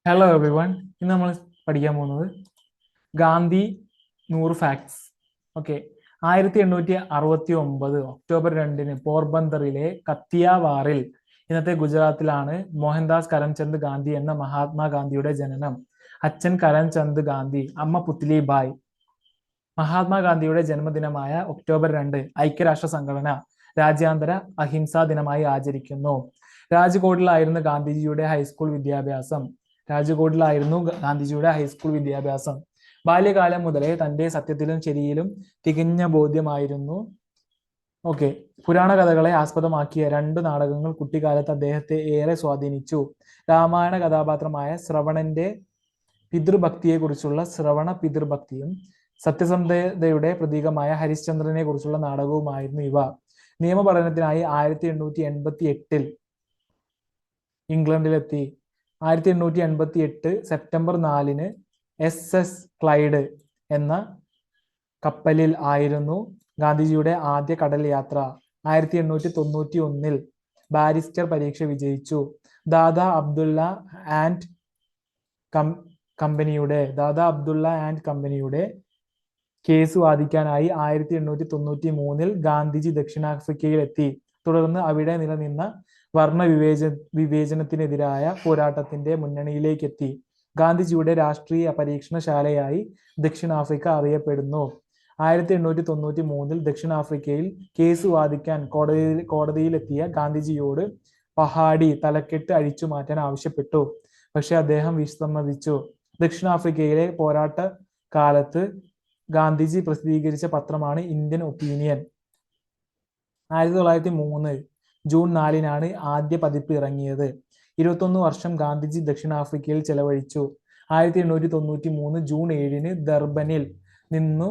Hello every one. ഇന്ന് നമ്മൾ പഠിക്കാൻ പോകുന്നത് ഗാന്ധി 100 ഫാക്ട്സ്. ഓക്കെ. 1869 ഒക്ടോബർ 2 പോർബന്തറിലെ കത്തിയാവാറിൽ, ഇന്നത്തെ ഗുജറാത്തിലാണ്, മോഹൻദാസ് കരംചന്ദ് ഗാന്ധി എന്ന മഹാത്മാഗാന്ധിയുടെ ജനനം. അച്ഛൻ കരംചന്ദ് ഗാന്ധി, അമ്മ പുത്ലി ബായ്. മഹാത്മാഗാന്ധിയുടെ ജന്മദിനമായ ഒക്ടോബർ 2 ഐക്യരാഷ്ട്ര സംഘടന രാജ്യാന്തര അഹിംസാ ദിനമായി ആചരിക്കുന്നു. രാജ്കോട്ടിലായിരുന്നു ഗാന്ധിജിയുടെ ഹൈസ്കൂൾ വിദ്യാഭ്യാസം. ബാല്യകാലം മുതലേ തന്റെ സത്യത്തിലും ശരിയിലും തികഞ്ഞ ബോധ്യമായിരുന്നു. ഓക്കെ. പുരാണ കഥകളെ ആസ്പദമാക്കിയ 2 നാടകങ്ങൾ കുട്ടിക്കാലത്ത് അദ്ദേഹത്തെ ഏറെ സ്വാധീനിച്ചു. രാമായണ കഥാപാത്രമായ ശ്രവണന്റെ പിതൃഭക്തിയെക്കുറിച്ചുള്ള ശ്രവണ പിതൃഭക്തിയും സത്യസന്ധതയുടെ പ്രതീകമായ ഹരിശ്ചന്ദ്രനെ കുറിച്ചുള്ള നാടകവുമായിരുന്നു ഇവ. നിയമപഠനത്തിനായി 1888 ഇംഗ്ലണ്ടിലെത്തി. 1888 സെപ്റ്റംബർ 4 SS ക്ലൈഡ് എന്ന കപ്പലിൽ ആയിരുന്നു ഗാന്ധിജിയുടെ ആദ്യ കടൽ യാത്ര. 1891 ബാരിസ്റ്റർ പരീക്ഷ വിജയിച്ചു. ദാദാ അബ്ദുള്ള ആൻഡ് കമ്പനിയുടെ കേസ് വാദിക്കാനായി 1893 ഗാന്ധിജി ദക്ഷിണാഫ്രിക്കയിലെത്തി. തുടർന്ന് അവിടെ നിലനിന്ന വർണ്ണ വിവേചനത്തിനെതിരായ പോരാട്ടത്തിന്റെ മുന്നണിയിലേക്കെത്തി. ഗാന്ധിജിയുടെ രാഷ്ട്രീയ പരീക്ഷണശാലയായി ദക്ഷിണാഫ്രിക്ക അറിയപ്പെടുന്നു. 1893 ദക്ഷിണാഫ്രിക്കയിൽ കേസ് വാദിക്കാൻ കോടതിയിലെത്തിയ ഗാന്ധിജിയോട് പഹാഡി തലക്കെട്ട് അഴിച്ചുമാറ്റാൻ ആവശ്യപ്പെട്ടു. പക്ഷെ അദ്ദേഹം വിസമ്മതിച്ചു. ദക്ഷിണാഫ്രിക്കയിലെ പോരാട്ട കാലത്ത് ഗാന്ധിജി പ്രസിദ്ധീകരിച്ച പത്രമാണ് ഇന്ത്യൻ ഒപ്പീനിയൻ. 1903 ജൂൺ 4 ആദ്യ പതിപ്പ് ഇറങ്ങിയത്. 21 വർഷം ഗാന്ധിജി ദക്ഷിണാഫ്രിക്കയിൽ ചെലവഴിച്ചു. 1893 ജൂൺ 7 ദർബനിൽ നിന്നു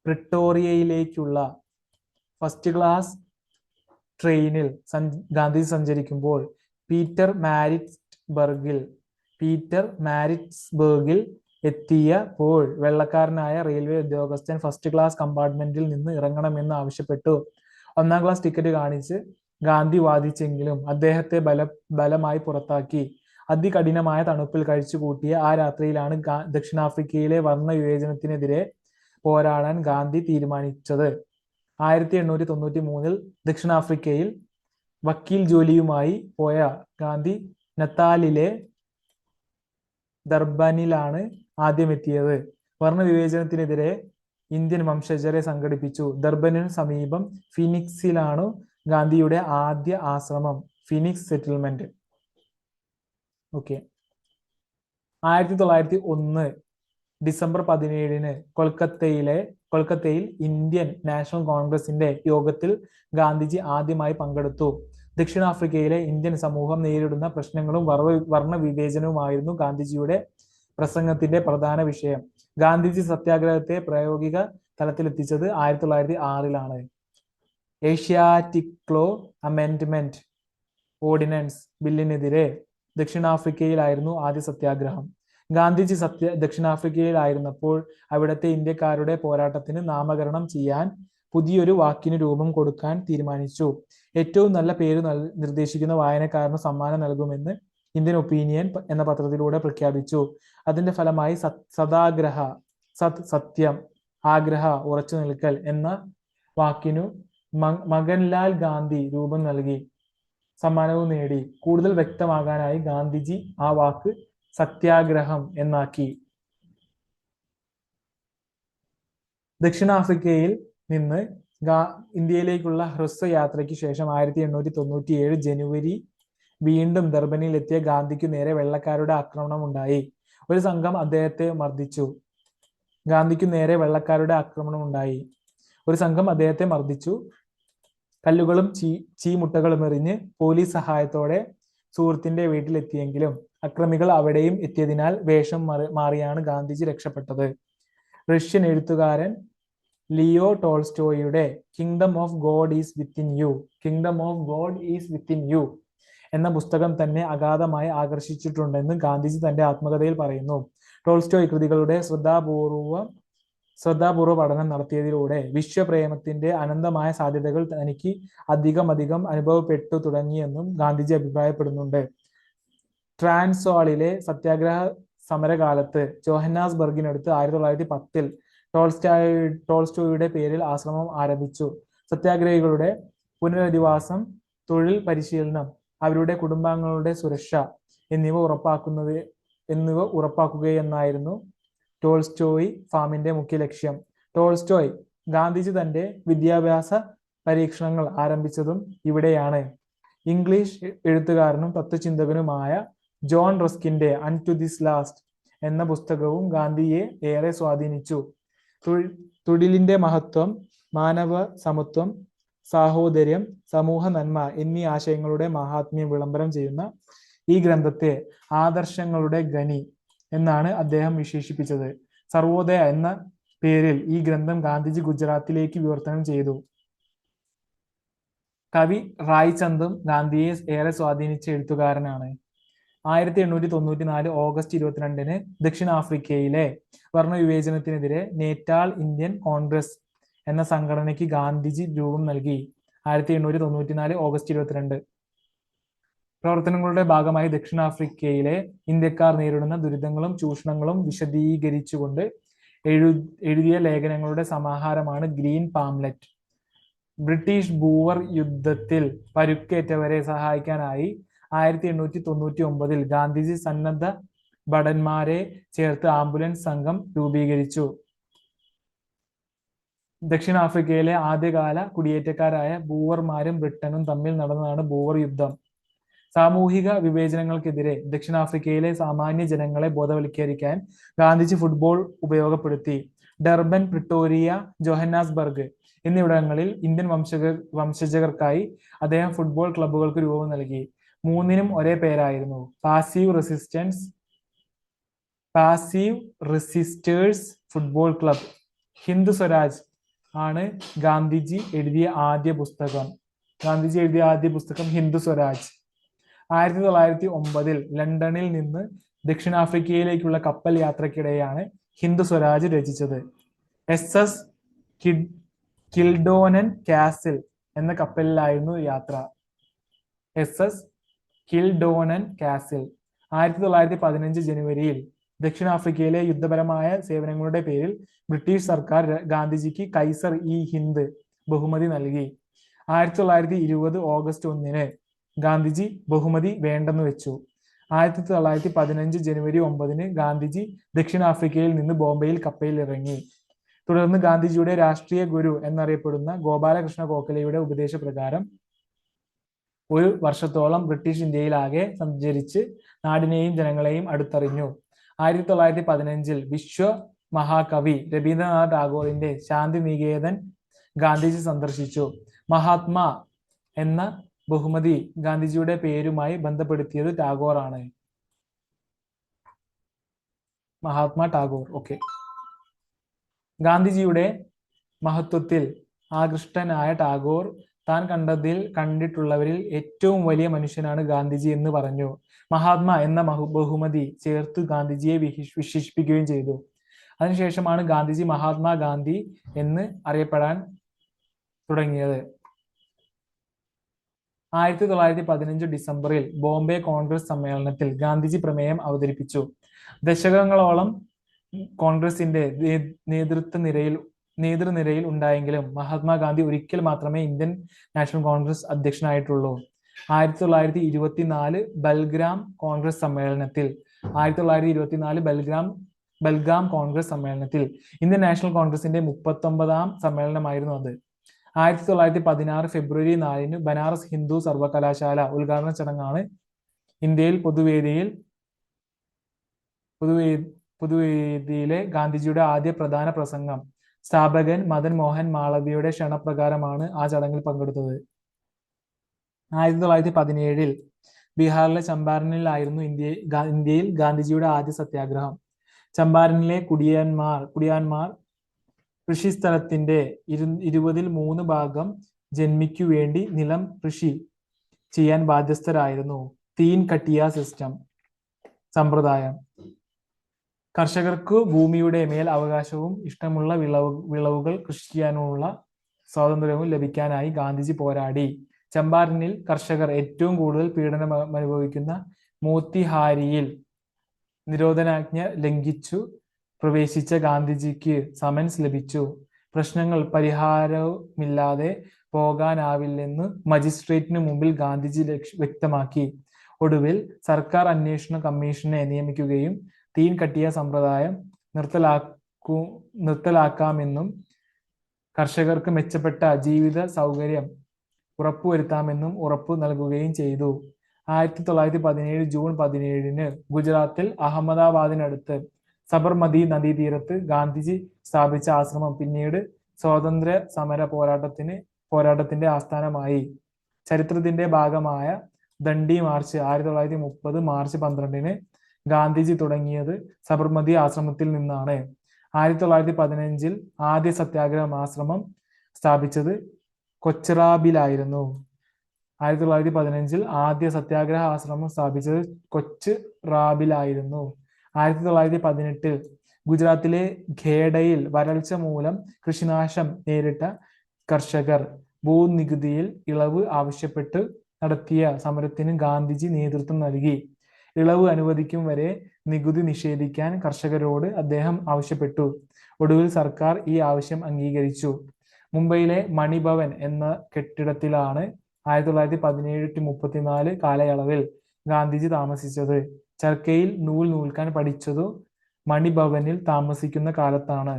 പ്രിട്ടോറിയയിലേക്കുള്ള ഫസ്റ്റ് ക്ലാസ് ട്രെയിനിൽ ഗാന്ധിജി സഞ്ചരിക്കുമ്പോൾ പീറ്റർ മാരിറ്റ്സ്ബർഗിൽ എത്തിയപ്പോൾ വെള്ളക്കാരനായ റെയിൽവേ ഉദ്യോഗസ്ഥൻ ഫസ്റ്റ് ക്ലാസ് കമ്പാർട്ട്മെന്റിൽ നിന്ന് ഇറങ്ങണമെന്ന് ആവശ്യപ്പെട്ടു. 1-ാം ക്ലാസ് ടിക്കറ്റ് കാണിച്ച് ഗാന്ധി വാദിച്ചെങ്കിലും അദ്ദേഹത്തെ ബലമായി പുറത്താക്കി. അതികഠിനമായ തണുപ്പിൽ കഴിച്ചുകൂട്ടിയ ആ രാത്രിയിലാണ് ദക്ഷിണാഫ്രിക്കയിലെ വർണ്ണ വിവേചനത്തിനെതിരെ പോരാടാൻ ഗാന്ധി തീരുമാനിച്ചത്. 1893 ദക്ഷിണാഫ്രിക്കയിൽ വക്കീൽ ജോലിയുമായി പോയ ഗാന്ധി നത്താലിലെ ദർബനിലാണ് ആദ്യമെത്തിയത്. വർണ്ണ വിവേചനത്തിനെതിരെ ഇന്ത്യൻ വംശജരെ സംഘടിപ്പിച്ചു. ദർബനിന് സമീപം ഫിനിക്സിലാണ് ഗാന്ധിയുടെ ആദ്യ ആശ്രമം, ഫിനിക്സ് സെറ്റിൽമെന്റ്. ഓക്കെ. 1901 ഡിസംബർ 17 കൊൽക്കത്തയിൽ ഇന്ത്യൻ നാഷണൽ കോൺഗ്രസിന്റെ യോഗത്തിൽ ഗാന്ധിജി ആദ്യമായി പങ്കെടുത്തു. ദക്ഷിണാഫ്രിക്കയിലെ ഇന്ത്യൻ സമൂഹം നേരിടുന്ന പ്രശ്നങ്ങളും വർണ്ണ വിവേചനവുമായിരുന്നു ഗാന്ധിജിയുടെ പ്രസംഗത്തിന്റെ പ്രധാന വിഷയം. ഗാന്ധിജി സത്യാഗ്രഹത്തെ പ്രായോഗിക തലത്തിലെത്തിച്ചത് 1906 ഏഷ്യാറ്റിക്ലോ അമെൻഡ്മെന്റ് ഓർഡിനൻസ് ബില്ലിനെതിരെ ദക്ഷിണാഫ്രിക്കയിലായിരുന്നു ആദ്യ സത്യാഗ്രഹം. ഗാന്ധിജി ദക്ഷിണാഫ്രിക്കയിലായിരുന്നപ്പോൾ അവിടുത്തെ ഇന്ത്യക്കാരുടെ പോരാട്ടത്തിന് നാമകരണം ചെയ്യാൻ പുതിയൊരു വാക്കിന് രൂപം കൊടുക്കാൻ തീരുമാനിച്ചു. ഏറ്റവും നല്ല പേര് നിർദ്ദേശിക്കുന്ന വായനക്കാരന് സമ്മാനം നൽകുമെന്ന് ഇന്ത്യൻ ഒപ്പീനിയൻ എന്ന പത്രത്തിലൂടെ പ്രഖ്യാപിച്ചു. അതിന്റെ ഫലമായി സത്യം, ആഗ്രഹ, ഉറച്ചു നിൽക്കൽ എന്ന വാക്കിനു മകൻലാൽ ഗാന്ധി രൂപം നൽകി സമ്മാനവും നേടി. കൂടുതൽ വ്യക്തമാകാനായി ഗാന്ധിജി ആ വാക്ക് സത്യാഗ്രഹം എന്നാക്കി. ദക്ഷിണാഫ്രിക്കയിൽ നിന്ന് ഇന്ത്യയിലേക്കുള്ള ഹ്രസ്വ യാത്രയ്ക്ക് ശേഷം 1897 ജനുവരി വീണ്ടും ദർബനിൽ എത്തിയ ഗാന്ധിക്കു നേരെ വെള്ളക്കാരുടെ ആക്രമണം ഉണ്ടായി. ഒരു സംഘം അദ്ദേഹത്തെ മർദ്ദിച്ചു. കല്ലുകളും ചീമുട്ടകളും എറിഞ്ഞ് പോലീസ് സഹായത്തോടെ സുഹൃത്തിന്റെ വീട്ടിലെത്തിയെങ്കിലും അക്രമികൾ അവിടെയും എത്തിയതിനാൽ വേഷം മാറിയാണ് ഗാന്ധിജി രക്ഷപ്പെട്ടത്. റഷ്യൻ എഴുത്തുകാരൻ ലിയോ ടോൾസ്റ്റോയുടെ kingdom of God is within you എന്ന പുസ്തകം തന്നെ അഗാധമായി ആകർഷിച്ചിട്ടുണ്ടെന്ന് ഗാന്ധിജി തന്റെ ആത്മകഥയിൽ പറയുന്നു. ടോൾസ്റ്റോയ് കൃതികളുടെ ശ്രദ്ധാപൂർവ പഠനം നടത്തിയതിലൂടെ വിശ്വപ്രേമത്തിന്റെ അനന്തമായ സാധ്യതകൾ തനിക്ക് അധികം അനുഭവപ്പെട്ടു തുടങ്ങിയെന്നും ഗാന്ധിജി അഭിപ്രായപ്പെടുന്നുണ്ട്. ട്രാൻസ്വാളിലെ സത്യാഗ്രഹ സമരകാലത്ത് ജോഹന്നാസ്ബർഗിനടുത്ത് 1910 ടോൾസ്റ്റോയുടെ പേരിൽ ആശ്രമം ആരംഭിച്ചു. സത്യാഗ്രഹികളുടെ പുനരധിവാസം, തൊഴിൽ പരിശീലനം, അവരുടെ കുടുംബാംഗങ്ങളുടെ സുരക്ഷ എന്നിവ ഉറപ്പാക്കുകയെന്നായിരുന്നു ടോൾസ്റ്റോയ് ഫാമിന്റെ മുഖ്യ ലക്ഷ്യം. ടോൾസ്റ്റോയ് ഗാന്ധിജി തന്റെ വിദ്യാഭ്യാസ പരീക്ഷണങ്ങൾ ആരംഭിച്ചതും ഇവിടെയാണ്. ഇംഗ്ലീഷ് എഴുത്തുകാരനും തത്വചിന്തകനുമായ ജോൺ റസ്കിന്റെ അൺടു ദിസ് ലാസ്റ്റ് എന്ന പുസ്തകവും ഗാന്ധിയെ ഏറെ സ്വാധീനിച്ചു. തൊഴിലിന്റെ മഹത്വം, മാനവ സമത്വം, സാഹോദര്യം, സമൂഹ നന്മ എന്നീ ആശയങ്ങളുടെ മഹാത്മ്യം വിളംബരം ചെയ്യുന്ന ഈ ഗ്രന്ഥത്തെ ആദർശങ്ങളുടെ ഖനി എന്നാണ് അദ്ദേഹം വിശേഷിപ്പിച്ചത്. സർവോദയ എന്ന പേരിൽ ഈ ഗ്രന്ഥം ഗാന്ധിജി ഗുജറാത്തിലേക്ക് വിവർത്തനം ചെയ്തു. കവി റായ്ചന്ദും ഗാന്ധിയെ ഏറെ സ്വാധീനിച്ച എഴുത്തുകാരനാണ്. 1894 ഓഗസ്റ്റ് 22 ദക്ഷിണാഫ്രിക്കയിലെ വർണ്ണവിവേചനത്തിനെതിരെ നേറ്റാൾ ഇന്ത്യൻ കോൺഗ്രസ് എന്ന സംഘടനയ്ക്ക് ഗാന്ധിജി രൂപം നൽകി. 1894 ഓഗസ്റ്റ് 22. പ്രവർത്തനങ്ങളുടെ ഭാഗമായി ദക്ഷിണാഫ്രിക്കയിലെ ഇന്ത്യക്കാർ നേരിടുന്ന ദുരിതങ്ങളും ചൂഷണങ്ങളും വിശദീകരിച്ചുകൊണ്ട് എഴുതിയ ലേഖനങ്ങളുടെ സമാഹാരമാണ് ഗ്രീൻ പാംലെറ്റ്. ബ്രിട്ടീഷ് ബൂവർ യുദ്ധത്തിൽ പരുക്കേറ്റവരെ സഹായിക്കാനായി 1899 ഗാന്ധിജി സന്നദ്ധ ഭടന്മാരെ ചേർത്ത് ആംബുലൻസ് സംഘം രൂപീകരിച്ചു. ദക്ഷിണാഫ്രിക്കയിലെ ആദ്യകാല കുടിയേറ്റക്കാരായ ബൂവർമാരും ബ്രിട്ടനും തമ്മിൽ നടന്നതാണ് ബൂവർ യുദ്ധം. സാമൂഹിക വിവേചനങ്ങൾക്കെതിരെ ദക്ഷിണാഫ്രിക്കയിലെ സാമാന്യ ജനങ്ങളെ ബോധവൽക്കരിക്കാൻ ഗാന്ധിജി ഫുട്ബോൾ ഉപയോഗപ്പെടുത്തി. ഡർബൻ, പ്രിട്ടോറിയ, ജോഹന്നാസ്ബർഗ് എന്നിവിടങ്ങളിൽ ഇന്ത്യൻ വംശജർക്കായി അദ്ദേഹം ഫുട്ബോൾ ക്ലബ്ബുകൾക്ക് രൂപം നൽകി. മൂന്നിനും ഒരേ പേരായിരുന്നു: passive resistors football club. Hind Swaraj ആണ് ഗാന്ധിജി എഴുതിയ ആദ്യ പുസ്തകം. ഹിന്ദ് സ്വരാജ്. 1909 ലണ്ടനിൽ നിന്ന് ദക്ഷിണാഫ്രിക്കയിലേക്കുള്ള കപ്പൽ യാത്രക്കിടെയാണ് ഹിന്ദ് സ്വരാജ് രചിച്ചത്. SS കിൽഡോനൻ കാസിൽ എന്ന കപ്പലിലായിരുന്നു യാത്ര. SS കിൽഡോനൻ castle. 1915 ജനുവരിയിൽ ദക്ഷിണാഫ്രിക്കയിലെ യുദ്ധപരമായ സേവനങ്ങളുടെ പേരിൽ ബ്രിട്ടീഷ് സർക്കാർ ഗാന്ധിജിക്ക് കൈസർ ഇ ഹിന്ദ് ബഹുമതി നൽകി. 1920 ഓഗസ്റ്റ് 1 ഗാന്ധിജി ബഹുമതി വേണ്ടെന്ന് വെച്ചു. 1915 ജനുവരി 9 ഗാന്ധിജി ദക്ഷിണാഫ്രിക്കയിൽ നിന്ന് ബോംബെയിൽ കപ്പലിൽ ഇറങ്ങി. തുടർന്ന് ഗാന്ധിജിയുടെ രാഷ്ട്രീയ ഗുരു എന്നറിയപ്പെടുന്ന ഗോപാലകൃഷ്ണ ഗോഖലെയുടെ ഉപദേശപ്രകാരം ഒരു വർഷത്തോളം ബ്രിട്ടീഷ് ഇന്ത്യയിലാകെ സഞ്ചരിച്ച് നാടിനെയും ജനങ്ങളെയും അടുത്തറിഞ്ഞു. 1915 വിശ്വ മഹാകവി രവീന്ദ്രനാഥ് ടാഗോറിന്റെ ശാന്തി നികേതൻ ഗാന്ധിജി സന്ദർശിച്ചു. മഹാത്മാ എന്ന ബഹുമതി ഗാന്ധിജിയുടെ പേരുമായി ബന്ധപ്പെടുത്തിയത് ടാഗോർ ആണ്. മഹാത്മാ ടാഗോർ. ഓക്കെ. ഗാന്ധിജിയുടെ മഹത്വത്തിൽ ആകൃഷ്ടനായ ടാഗോർ താൻ കണ്ടിട്ടുള്ളവരിൽ ഏറ്റവും വലിയ മനുഷ്യനാണ് ഗാന്ധിജി എന്ന് പറഞ്ഞു. മഹാത്മാ എന്ന ബഹുമതി ചേർത്ത് ഗാന്ധിജിയെ വിശേഷിപ്പിക്കുകയും ചെയ്തു. അതിനുശേഷമാണ് ഗാന്ധിജി മഹാത്മാ ഗാന്ധി എന്ന് അറിയപ്പെടാൻ തുടങ്ങിയത്. 1915 ഡിസംബറിൽ ബോംബെ കോൺഗ്രസ് സമ്മേളനത്തിൽ ഗാന്ധിജി പ്രമേയം അവതരിപ്പിച്ചു. ദശകങ്ങളോളം കോൺഗ്രസിന്റെ നേതൃനിരയിൽ ഉണ്ടായെങ്കിലും മഹാത്മാഗാന്ധി ഒരിക്കൽ മാത്രമേ ഇന്ത്യൻ നാഷണൽ കോൺഗ്രസ് അധ്യക്ഷനായിട്ടുള്ളൂ. 1924 ബൽഗ്രാം കോൺഗ്രസ് സമ്മേളനത്തിൽ ബൽഗാം കോൺഗ്രസ് സമ്മേളനത്തിൽ ഇന്ത്യൻ നാഷണൽ കോൺഗ്രസിന്റെ 39ാം സമ്മേളനമായിരുന്നു അത്. 1916 ഫെബ്രുവരി 4 ബനാറസ് ഹിന്ദു സർവകലാശാല ഉദ്ഘാടന ചടങ്ങാണ് ഇന്ത്യയിൽ പൊതുവേദിയിലെ ഗാന്ധിജിയുടെ ആദ്യ പ്രധാന പ്രസംഗം. സ്ഥാപകൻ മദൻ മോഹൻ മാളവ്യയുടെ ക്ഷണപ്രകാരമാണ് ആ ചടങ്ങിൽ പങ്കെടുത്തത്. 1917 ബീഹാറിലെ ചമ്പാരനിലായിരുന്നു ഇന്ത്യയിൽ ഗാന്ധിജിയുടെ ആദ്യ സത്യാഗ്രഹം. ചമ്പാരനിലെ കുടിയാന്മാർ കൃഷിസ്ഥലത്തിന്റെ 3/20 ഭാഗം ജന്മിക്കു വേണ്ടി നിലം കൃഷി ചെയ്യാൻ ബാധ്യസ്ഥരായിരുന്നു. തീൻ കട്ടിയ സിസ്റ്റം സമ്പ്രദായം. കർഷകർക്ക് ഭൂമിയുടെ മേൽ അവകാശവും ഇഷ്ടമുള്ള വിളവുകൾ കൃഷി ചെയ്യാനുള്ള സ്വാതന്ത്ര്യവും ലഭിക്കാനായി ഗാന്ധിജി പോരാടി. ചമ്പാരനിൽ കർഷകർ ഏറ്റവും കൂടുതൽ പീഡനം അനുഭവിക്കുന്ന മോത്തിഹാരിയിൽ നിരോധനാജ്ഞ ലംഘിച്ചു പ്രവേശിച്ച ഗാന്ധിജിക്ക് സമൻസ് ലഭിച്ചു. പ്രശ്നങ്ങൾ പരിഹാരമില്ലാതെ പോകാനാവില്ലെന്ന് മജിസ്ട്രേറ്റിന് മുമ്പിൽ ഗാന്ധിജി വ്യക്തമാക്കി. ഒടുവിൽ സർക്കാർ അന്വേഷണ കമ്മീഷനെ നിയമിക്കുകയും തീൻ കട്ടിയ സമ്പ്രദായം നിർത്തലാക്കാമെന്നും കർഷകർക്ക് മെച്ചപ്പെട്ട ജീവിത സൗകര്യം ഉറപ്പുവരുത്താമെന്നും ഉറപ്പു നൽകുകയും ചെയ്തു. 1917 ജൂൺ 17 ഗുജറാത്തിൽ അഹമ്മദാബാദിനടുത്ത് സബർമതി നദീതീരത്ത് ഗാന്ധിജി സ്ഥാപിച്ച ആശ്രമം പിന്നീട് സ്വാതന്ത്ര്യ സമര പോരാട്ടത്തിന്റെ ആസ്ഥാനമായി. ചരിത്രത്തിന്റെ ഭാഗമായ ദണ്ഡി മാർച്ച് 1930 മാർച്ച് 12 ഗാന്ധിജി തുടങ്ങിയത് സബർമതി ആശ്രമത്തിൽ നിന്നാണ്. 1915 ആദ്യ സത്യാഗ്രഹ ആശ്രമം സ്ഥാപിച്ചത് കൊച്ചറാബിലായിരുന്നു. 1915 ആദ്യ സത്യാഗ്രഹ ആശ്രമം സ്ഥാപിച്ചത് കൊച്ച് റാബിലായിരുന്നു. 1918 ഗുജറാത്തിലെ ഖേഡയിൽ വരൾച്ച മൂലം കൃഷിനാശം നേരിട്ട കർഷകർ ഭൂനികുതിയിൽ ഇളവ് ആവശ്യപ്പെട്ട് നടത്തിയ സമരത്തിന് ഗാന്ധിജി നേതൃത്വം നൽകി. ഇളവ് അനുവദിക്കും വരെ നികുതി നിഷേധിക്കാൻ കർഷകരോട് അദ്ദേഹം ആവശ്യപ്പെട്ടു. ഒടുവിൽ സർക്കാർ ഈ ആവശ്യം അംഗീകരിച്ചു. മുംബൈയിലെ മണിഭവൻ എന്ന കെട്ടിടത്തിലാണ് 1917-34 കാലയളവിൽ ഗാന്ധിജി താമസിച്ചത്. ചർക്കയിൽ നൂൽ നൂൽക്കാൻ പഠിച്ചതു മണിഭവനിൽ താമസിക്കുന്ന കാലത്താണ്.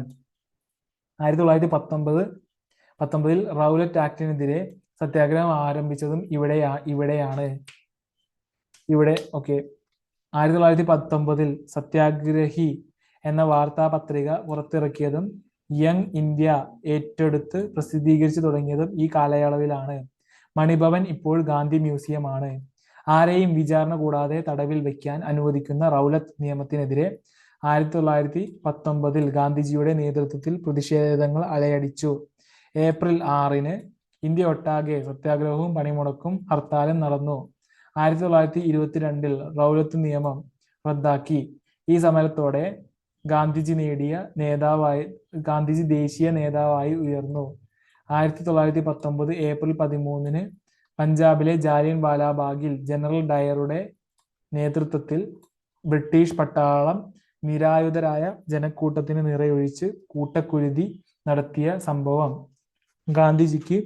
1919 റൗലറ്റ് ആക്ടിനെതിരെ സത്യാഗ്രഹം ആരംഭിച്ചതും ഇവിടെയാണ്. 1919 സത്യാഗ്രഹി എന്ന വാർത്താപത്രിക പുറത്തിറക്കിയതും യങ് ഇന്ത്യ ഏറ്റെടുത്ത് പ്രസിദ്ധീകരിച്ചു തുടങ്ങിയതും ഈ കാലയളവിലാണ്. മണിഭവൻ ഇപ്പോൾ ഗാന്ധി മ്യൂസിയം ആണ്. ആരെയും വിചാരണ കൂടാതെ തടവിൽ വയ്ക്കാൻ അനുവദിക്കുന്ന റൗലത്ത് നിയമത്തിനെതിരെ 1919 ഗാന്ധിജിയുടെ നേതൃത്വത്തിൽ പ്രതിഷേധങ്ങൾ അലയടിച്ചു. ഏപ്രിൽ 6 ഇന്ത്യ ഒട്ടാകെ സത്യാഗ്രഹവും പണിമുടക്കും ഹർത്താലും നടന്നു. 1922 റൗലത്ത് നിയമം റദ്ദാക്കി. ഈ സമരത്തോടെ ഗാന്ധിജി ദേശീയ നേതാവായി ഉയർന്നു. 1919 ഏപ്രിൽ 13 പഞ്ചാബിലെ ജാലിയൻ വാലാബാഗിൽ ജനറൽ ഡയറുടെ നേതൃത്വത്തിൽ ബ്രിട്ടീഷ് പട്ടാളം നിരായുധരായ ജനക്കൂട്ടത്തിന് നിറയൊഴിച്ച് കൂട്ടക്കുരുതി നടത്തിയ സംഭവം ഗാന്ധിജിക്ക്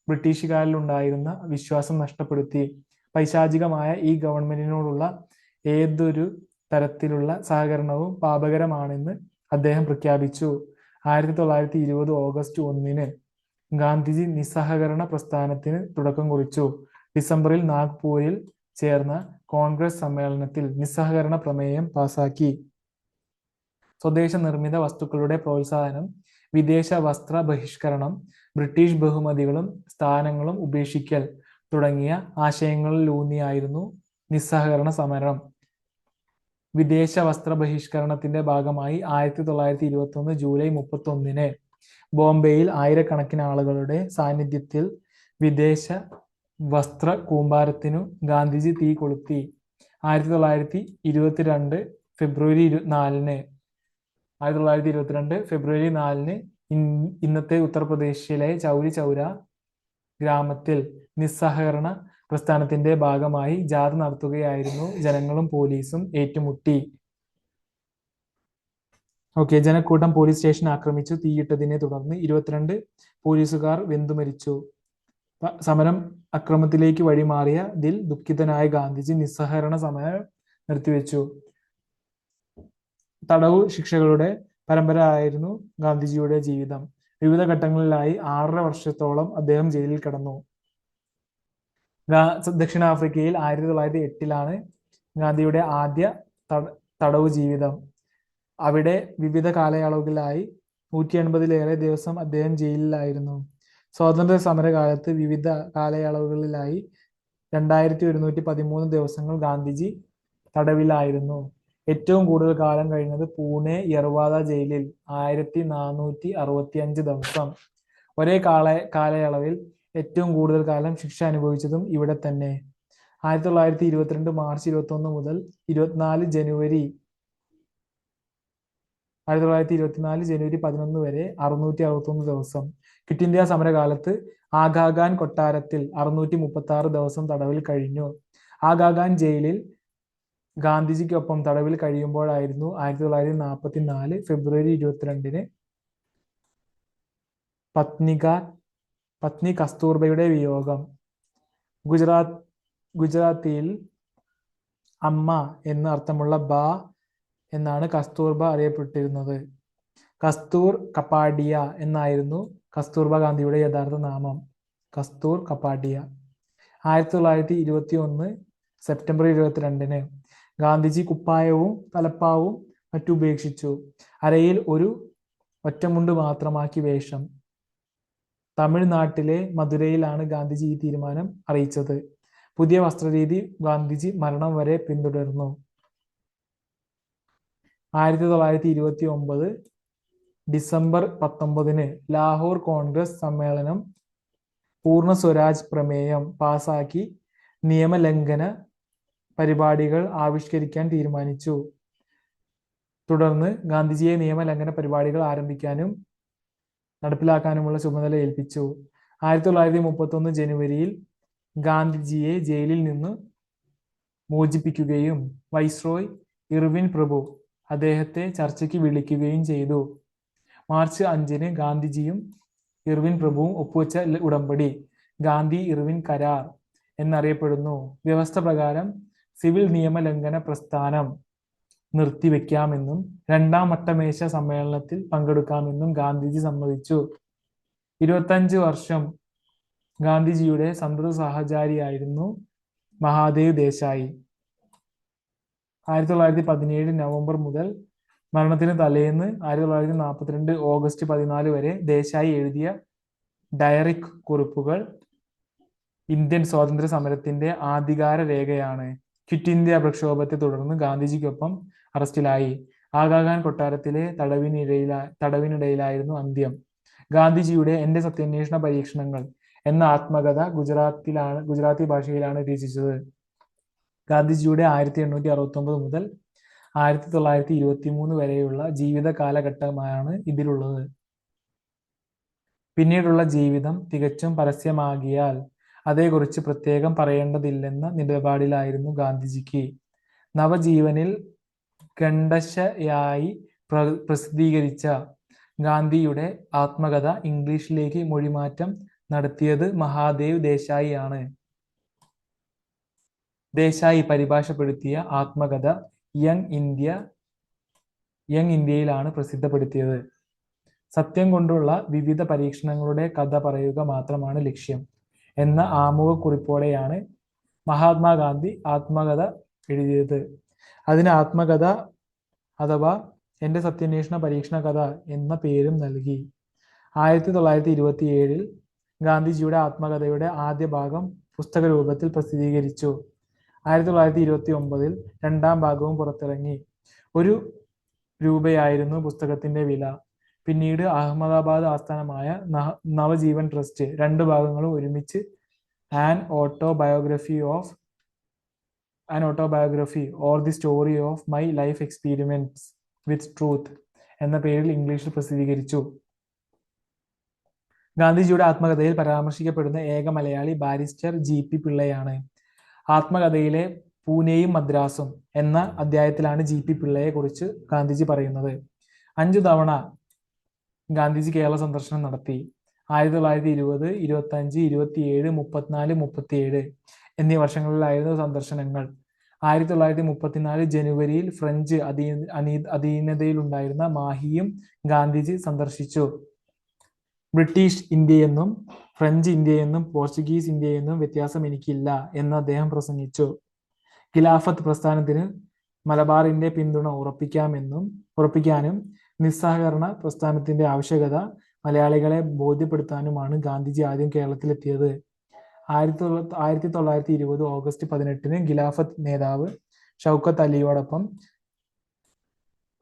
ബ്രിട്ടീഷുകാരിലുണ്ടായിരുന്ന വിശ്വാസം നഷ്ടപ്പെടുത്തി. പൈശാചികമായ ഈ ഗവൺമെന്റിനോടുള്ള ഏതൊരു തരത്തിലുള്ള സഹകരണവും പാപകരമാണെന്ന് അദ്ദേഹം പ്രഖ്യാപിച്ചു. 1920 ഓഗസ്റ്റ് 1 ഗാന്ധിജി നിസ്സഹകരണ പ്രസ്ഥാനത്തിന് തുടക്കം കുറിച്ചു. ഡിസംബറിൽ നാഗ്പൂരിൽ ചേർന്ന കോൺഗ്രസ് സമ്മേളനത്തിൽ നിസ്സഹകരണ പ്രമേയം പാസാക്കി. സ്വദേശ നിർമ്മിത വസ്തുക്കളുടെ പ്രോത്സാഹനം, വിദേശ വസ്ത്ര ബഹിഷ്കരണം, ബ്രിട്ടീഷ് ബഹുമതികളും സ്ഥാനങ്ങളും ഉപേക്ഷിക്കൽ തുടങ്ങിയ ആശയങ്ങളിലൂന്നിയായിരുന്നു നിസ്സഹകരണ സമരം. വിദേശ വസ്ത്ര ബഹിഷ്കരണത്തിന്റെ ഭാഗമായി 1921 ജൂലൈ 31 ബോംബെയിൽ ആയിരക്കണക്കിന് ആളുകളുടെ സാന്നിധ്യത്തിൽ വിദേശ വസ്ത്ര കൂമ്പാരത്തിനു ഗാന്ധിജി തീ കൊളുത്തി. 1922 ഫെബ്രുവരി 4 ഇന്നത്തെ ഉത്തർപ്രദേശിലെ ചൗരി ചൗര ഗ്രാമത്തിൽ നിസ്സഹകരണ പ്രസ്ഥാനത്തിന്റെ ഭാഗമായി ജാഥ നടത്തുകയായിരുന്നു. ജനങ്ങളും പോലീസും ഏറ്റുമുട്ടി. ജനക്കൂട്ടം പോലീസ് സ്റ്റേഷൻ ആക്രമിച്ചു. തീയിട്ടതിനെ തുടർന്ന് 22 പോലീസുകാർ വെന്തുമരിച്ചു. സമരം അക്രമത്തിലേക്ക് വഴിമാറിയതിൽ ദുഃഖിതനായ ഗാന്ധിജി നിസ്സഹകരണ സമരം നിർത്തിവെച്ചു. തടവു ശിക്ഷകളുടെ പരമ്പര ആയിരുന്നു ഗാന്ധിജിയുടെ ജീവിതം. വിവിധ ഘട്ടങ്ങളിലായി 6.5 വർഷത്തോളം അദ്ദേഹം ജയിലിൽ കിടന്നു. ദക്ഷിണാഫ്രിക്കയിൽ 1908 ഗാന്ധിയുടെ ആദ്യ തടവു ജീവിതം. അവിടെ വിവിധ കാലയളവുകളിലായി 180-ലേറെ ദിവസം അദ്ദേഹം ജയിലിലായിരുന്നു. സ്വാതന്ത്ര്യ സമരകാലത്ത് വിവിധ കാലയളവുകളിലായി 2113 ദിവസങ്ങൾ ഗാന്ധിജി തടവിലായിരുന്നു. ഏറ്റവും കൂടുതൽ കാലം കഴിഞ്ഞത് പൂനെ യർവാദ ജയിലിൽ 1465 ദിവസം. ഒരേ കാലയളവിൽ ഏറ്റവും കൂടുതൽ കാലം ശിക്ഷ അനുഭവിച്ചതും ഇവിടെ തന്നെ. 1922 മാർച്ച് 21 മുതൽ 24 ജനുവരി 1924 ജനുവരി 11 വരെ 661 ദിവസം. ക്വിറ്റ് ഇന്ത്യ സമരകാലത്ത് ആഗാഖാൻ കൊട്ടാരത്തിൽ 636 ദിവസം തടവിൽ കഴിഞ്ഞു. ആഗാഖാൻ ജയിലിൽ ഗാന്ധിജിക്കൊപ്പം തടവിൽ കഴിയുമ്പോഴായിരുന്നു 1944 ഫെബ്രുവരി 22 പത്നി കസ്തൂർബയുടെ വിയോഗം. ഗുജറാത്തിയിൽ അമ്മ എന്ന് അർത്ഥമുള്ള ബാ എന്നാണ് കസ്തൂർബ അറിയപ്പെട്ടിരുന്നത്. കസ്തൂർ കപ്പാഡിയ എന്നായിരുന്നു കസ്തൂർബ ഗാന്ധിയുടെ യഥാർത്ഥ നാമം. കസ്തൂർ കപ്പാഡിയ. 1921 സെപ്റ്റംബർ 22 ഗാന്ധിജി കുപ്പായവും തലപ്പാവും മറ്റുപേക്ഷിച്ചു. അരയിൽ ഒരു ഒറ്റമുണ്ട് മാത്രമാക്കി വേഷം. തമിഴ്നാട്ടിലെ മധുരയിലാണ് ഗാന്ധിജി ഈ തീരുമാനം അറിയിച്ചത്. പുതിയ വസ്ത്രരീതി ഗാന്ധിജി മരണം വരെ പിന്തുടർന്നു. 1929 ഡിസംബർ 19 ലാഹോർ കോൺഗ്രസ് സമ്മേളനം പൂർണ്ണ സ്വരാജ് പ്രമേയം പാസാക്കി നിയമലംഘന പരിപാടികൾ ആവിഷ്കരിക്കാൻ തീരുമാനിച്ചു. തുടർന്ന് ഗാന്ധിജിയെ നിയമലംഘന പരിപാടികൾ ആരംഭിക്കാനും നടപ്പിലാക്കാനുമുള്ള ചുമതല ഏൽപ്പിച്ചു. 1931 ജനുവരിയിൽ ഗാന്ധിജിയെ ജയിലിൽ നിന്ന് മോചിപ്പിക്കുകയും വൈസ്രോയ് ഇർവിൻ പ്രഭു അദ്ദേഹത്തെ ചർച്ചയ്ക്ക് വിളിക്കുകയും ചെയ്തു. മാർച്ച് 5 ഗാന്ധിജിയും ഇർവിൻ പ്രഭുവും ഒപ്പുവെച്ച ഉടമ്പടി ഗാന്ധി ഇർവിൻ കരാർ എന്നറിയപ്പെടുന്നു. വ്യവസ്ഥ പ്രകാരം സിവിൽ നിയമലംഘന പ്രസ്ഥാനം നിർത്തിവെക്കാമെന്നും രണ്ടാം വട്ടമേശ സമ്മേളനത്തിൽ പങ്കെടുക്കാമെന്നും ഗാന്ധിജി സമ്മതിച്ചു. 25 വർഷം ഗാന്ധിജിയുടെ സന്തത സഹചാരിയായിരുന്നു മഹാദേവ് ദേശായി. 1917 നവംബർ മുതൽ മരണത്തിന് തലേന്ന് 1942 ഓഗസ്റ്റ് 14 വരെ ദേശായി എഴുതിയ ഡയറി കുറിപ്പുകൾ ഇന്ത്യൻ സ്വാതന്ത്ര്യ സമരത്തിന്റെ ആധികാര രേഖയാണ്. ക്വിറ്റ് ഇന്ത്യ പ്രക്ഷോഭത്തെ തുടർന്ന് ഗാന്ധിജിക്കൊപ്പം അറസ്റ്റിലായി. ആഗാഖാൻ കൊട്ടാരത്തിലെ തടവിനിടയിലായിരുന്നു അന്ത്യം. ഗാന്ധിജിയുടെ എന്റെ സത്യാന്വേഷണ പരീക്ഷണങ്ങൾ എന്ന ആത്മകഥ ഗുജറാത്തി ഭാഷയിലാണ് രചിച്ചത്. ഗാന്ധിജിയുടെ 1869 മുതൽ 1923 വരെയുള്ള ജീവിത കാലഘട്ടമാണ് ഇതിലുള്ളത്. പിന്നീടുള്ള ജീവിതം തികച്ചും പരസ്യമാകിയാൽ അതേക്കുറിച്ച് പ്രത്യേകം പറയേണ്ടതില്ലെന്ന നിലപാടിലായിരുന്നു ഗാന്ധിജിക്ക്. നവജീവനിൽ ഖണ്ഡശയായി പ്രസിദ്ധീകരിച്ച ഗാന്ധിയുടെ ആത്മകഥ ഇംഗ്ലീഷിലേക്ക് മൊഴിമാറ്റം നടത്തിയത് മഹാദേവ് ദേശായി ആണ്. ദേശായി പരിഭാഷപ്പെടുത്തിയ ആത്മകഥ യങ് ഇന്ത്യയിലാണ് പ്രസിദ്ധപ്പെടുത്തിയത്. സത്യം കൊണ്ടുള്ള വിവിധ പരീക്ഷണങ്ങളുടെ കഥ പറയുക മാത്രമാണ് ലക്ഷ്യം എന്ന ആമുഖക്കുറിപ്പോടെയാണ് മഹാത്മാഗാന്ധി ആത്മകഥ എഴുതിയത്. അതിന് ആത്മകഥ അഥവാ എന്റെ സത്യാന്വേഷണ പരീക്ഷണ കഥ എന്ന പേരും നൽകി. 1927 ഗാന്ധിജിയുടെ ആത്മകഥയുടെ ആദ്യ ഭാഗം പുസ്തക രൂപത്തിൽ പ്രസിദ്ധീകരിച്ചു. 1929 രണ്ടാം ഭാഗവും പുറത്തിറങ്ങി. ₹1 പുസ്തകത്തിന്റെ വില. പിന്നീട് അഹമ്മദാബാദ് ആസ്ഥാനമായ നവജീവൻ ട്രസ്റ്റ് 2 ഭാഗങ്ങളും ഒരുമിച്ച് an autobiography or the story of my life experiments with truth എന്ന പേരിൽ ഇംഗ്ലീഷിൽ പ്രസിദ്ധീകരിച്ചു. ഗാന്ധിജിയുടെ ആത്മകഥയിൽ പരാമർശിക്കപ്പെടുന്ന ഏക മലയാളി ബാരിസ്റ്റർ GP പിള്ളയാണ്. ആത്മകഥയിലെ പൂനെയും മദ്രാസും എന്ന അധ്യായത്തിലാണ് GP പിള്ളയെ കുറിച്ച് ഗാന്ധിജി പറയുന്നത്. 5 തവണ ഗാന്ധിജി കേരള സന്ദർശനം നടത്തി. 1920, 25, 27, 34, 37 എന്നീ വർഷങ്ങളിലായിരുന്നു സന്ദർശനങ്ങൾ. 1934 ജനുവരിയിൽ ഫ്രഞ്ച് അധീനതയിലുണ്ടായിരുന്ന മാഹിയും ഗാന്ധിജി സന്ദർശിച്ചു. ബ്രിട്ടീഷ് ഇന്ത്യയെന്നും ഫ്രഞ്ച് ഇന്ത്യയെന്നും പോർച്ചുഗീസ് ഇന്ത്യയെന്നും വ്യത്യാസം എനിക്കില്ല എന്ന് അദ്ദേഹം പ്രസംഗിച്ചു. ഖിലാഫത്ത് പ്രസ്ഥാനത്തിന് മലബാറിന്റെ പിന്തുണ ഉറപ്പിക്കാനും നിസ്സഹകരണ പ്രസ്ഥാനത്തിന്റെ ആവശ്യകത മലയാളികളെ ബോധ്യപ്പെടുത്താനുമാണ് ഗാന്ധിജി ആദ്യം കേരളത്തിലെത്തിയത്. 1920 ഓഗസ്റ്റ് 18 ഖിലാഫത്ത് നേതാവ് ഷൗക്കത്ത് അലിയോടൊപ്പം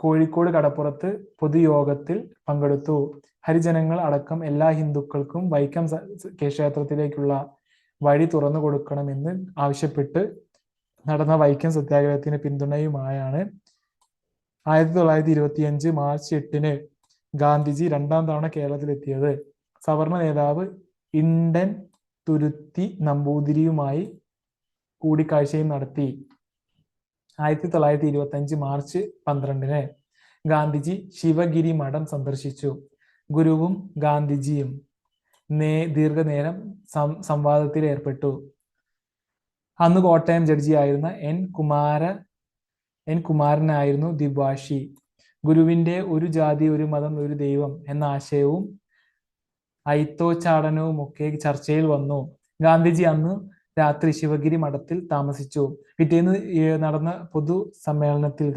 കോഴിക്കോട് കടപ്പുറത്ത് പൊതുയോഗത്തിൽ പങ്കെടുത്തു. ഹരിജനങ്ങൾ അടക്കം എല്ലാ ഹിന്ദുക്കൾക്കും വൈക്കം ക്ഷേത്രത്തിലേക്കുള്ള വഴി തുറന്നു കൊടുക്കണമെന്ന് ആവശ്യപ്പെട്ട് നടന്ന വൈക്കം സത്യാഗ്രഹത്തിന് പിന്തുണയുമായാണ് 1925 മാർച്ച് 8 ഗാന്ധിജി രണ്ടാം തവണ കേരളത്തിലെത്തിയത്. സവർണ നേതാവ് ഇണ്ടൻ തുരുത്തി നമ്പൂതിരിയുമായി കൂടിക്കാഴ്ചയും നടത്തി. 1925 മാർച്ച് 12 ഗാന്ധിജി ശിവഗിരി മഠം സന്ദർശിച്ചു. ഗുരുവും ഗാന്ധിജിയും ദീർഘനേരം സംവാദത്തിൽ ഏർപ്പെട്ടു. അന്ന് കോട്ടയം ജഡ്ജിയായിരുന്ന എൻ കുമാരനായിരുന്നു ദ്വിഭാഷി. ഗുരുവിന്റെ ഒരു ജാതി ഒരു മതം ഒരു ദൈവം എന്ന ആശയവും അയിത്തോച്ചാടനവുമൊക്കെ ചർച്ചയിൽ വന്നു. ഗാന്ധിജി അന്ന് രാത്രി ശിവഗിരി മഠത്തിൽ താമസിച്ചു. പിറ്റേന്ന് നടന്ന പൊതു സമ്മേളനത്തിൽ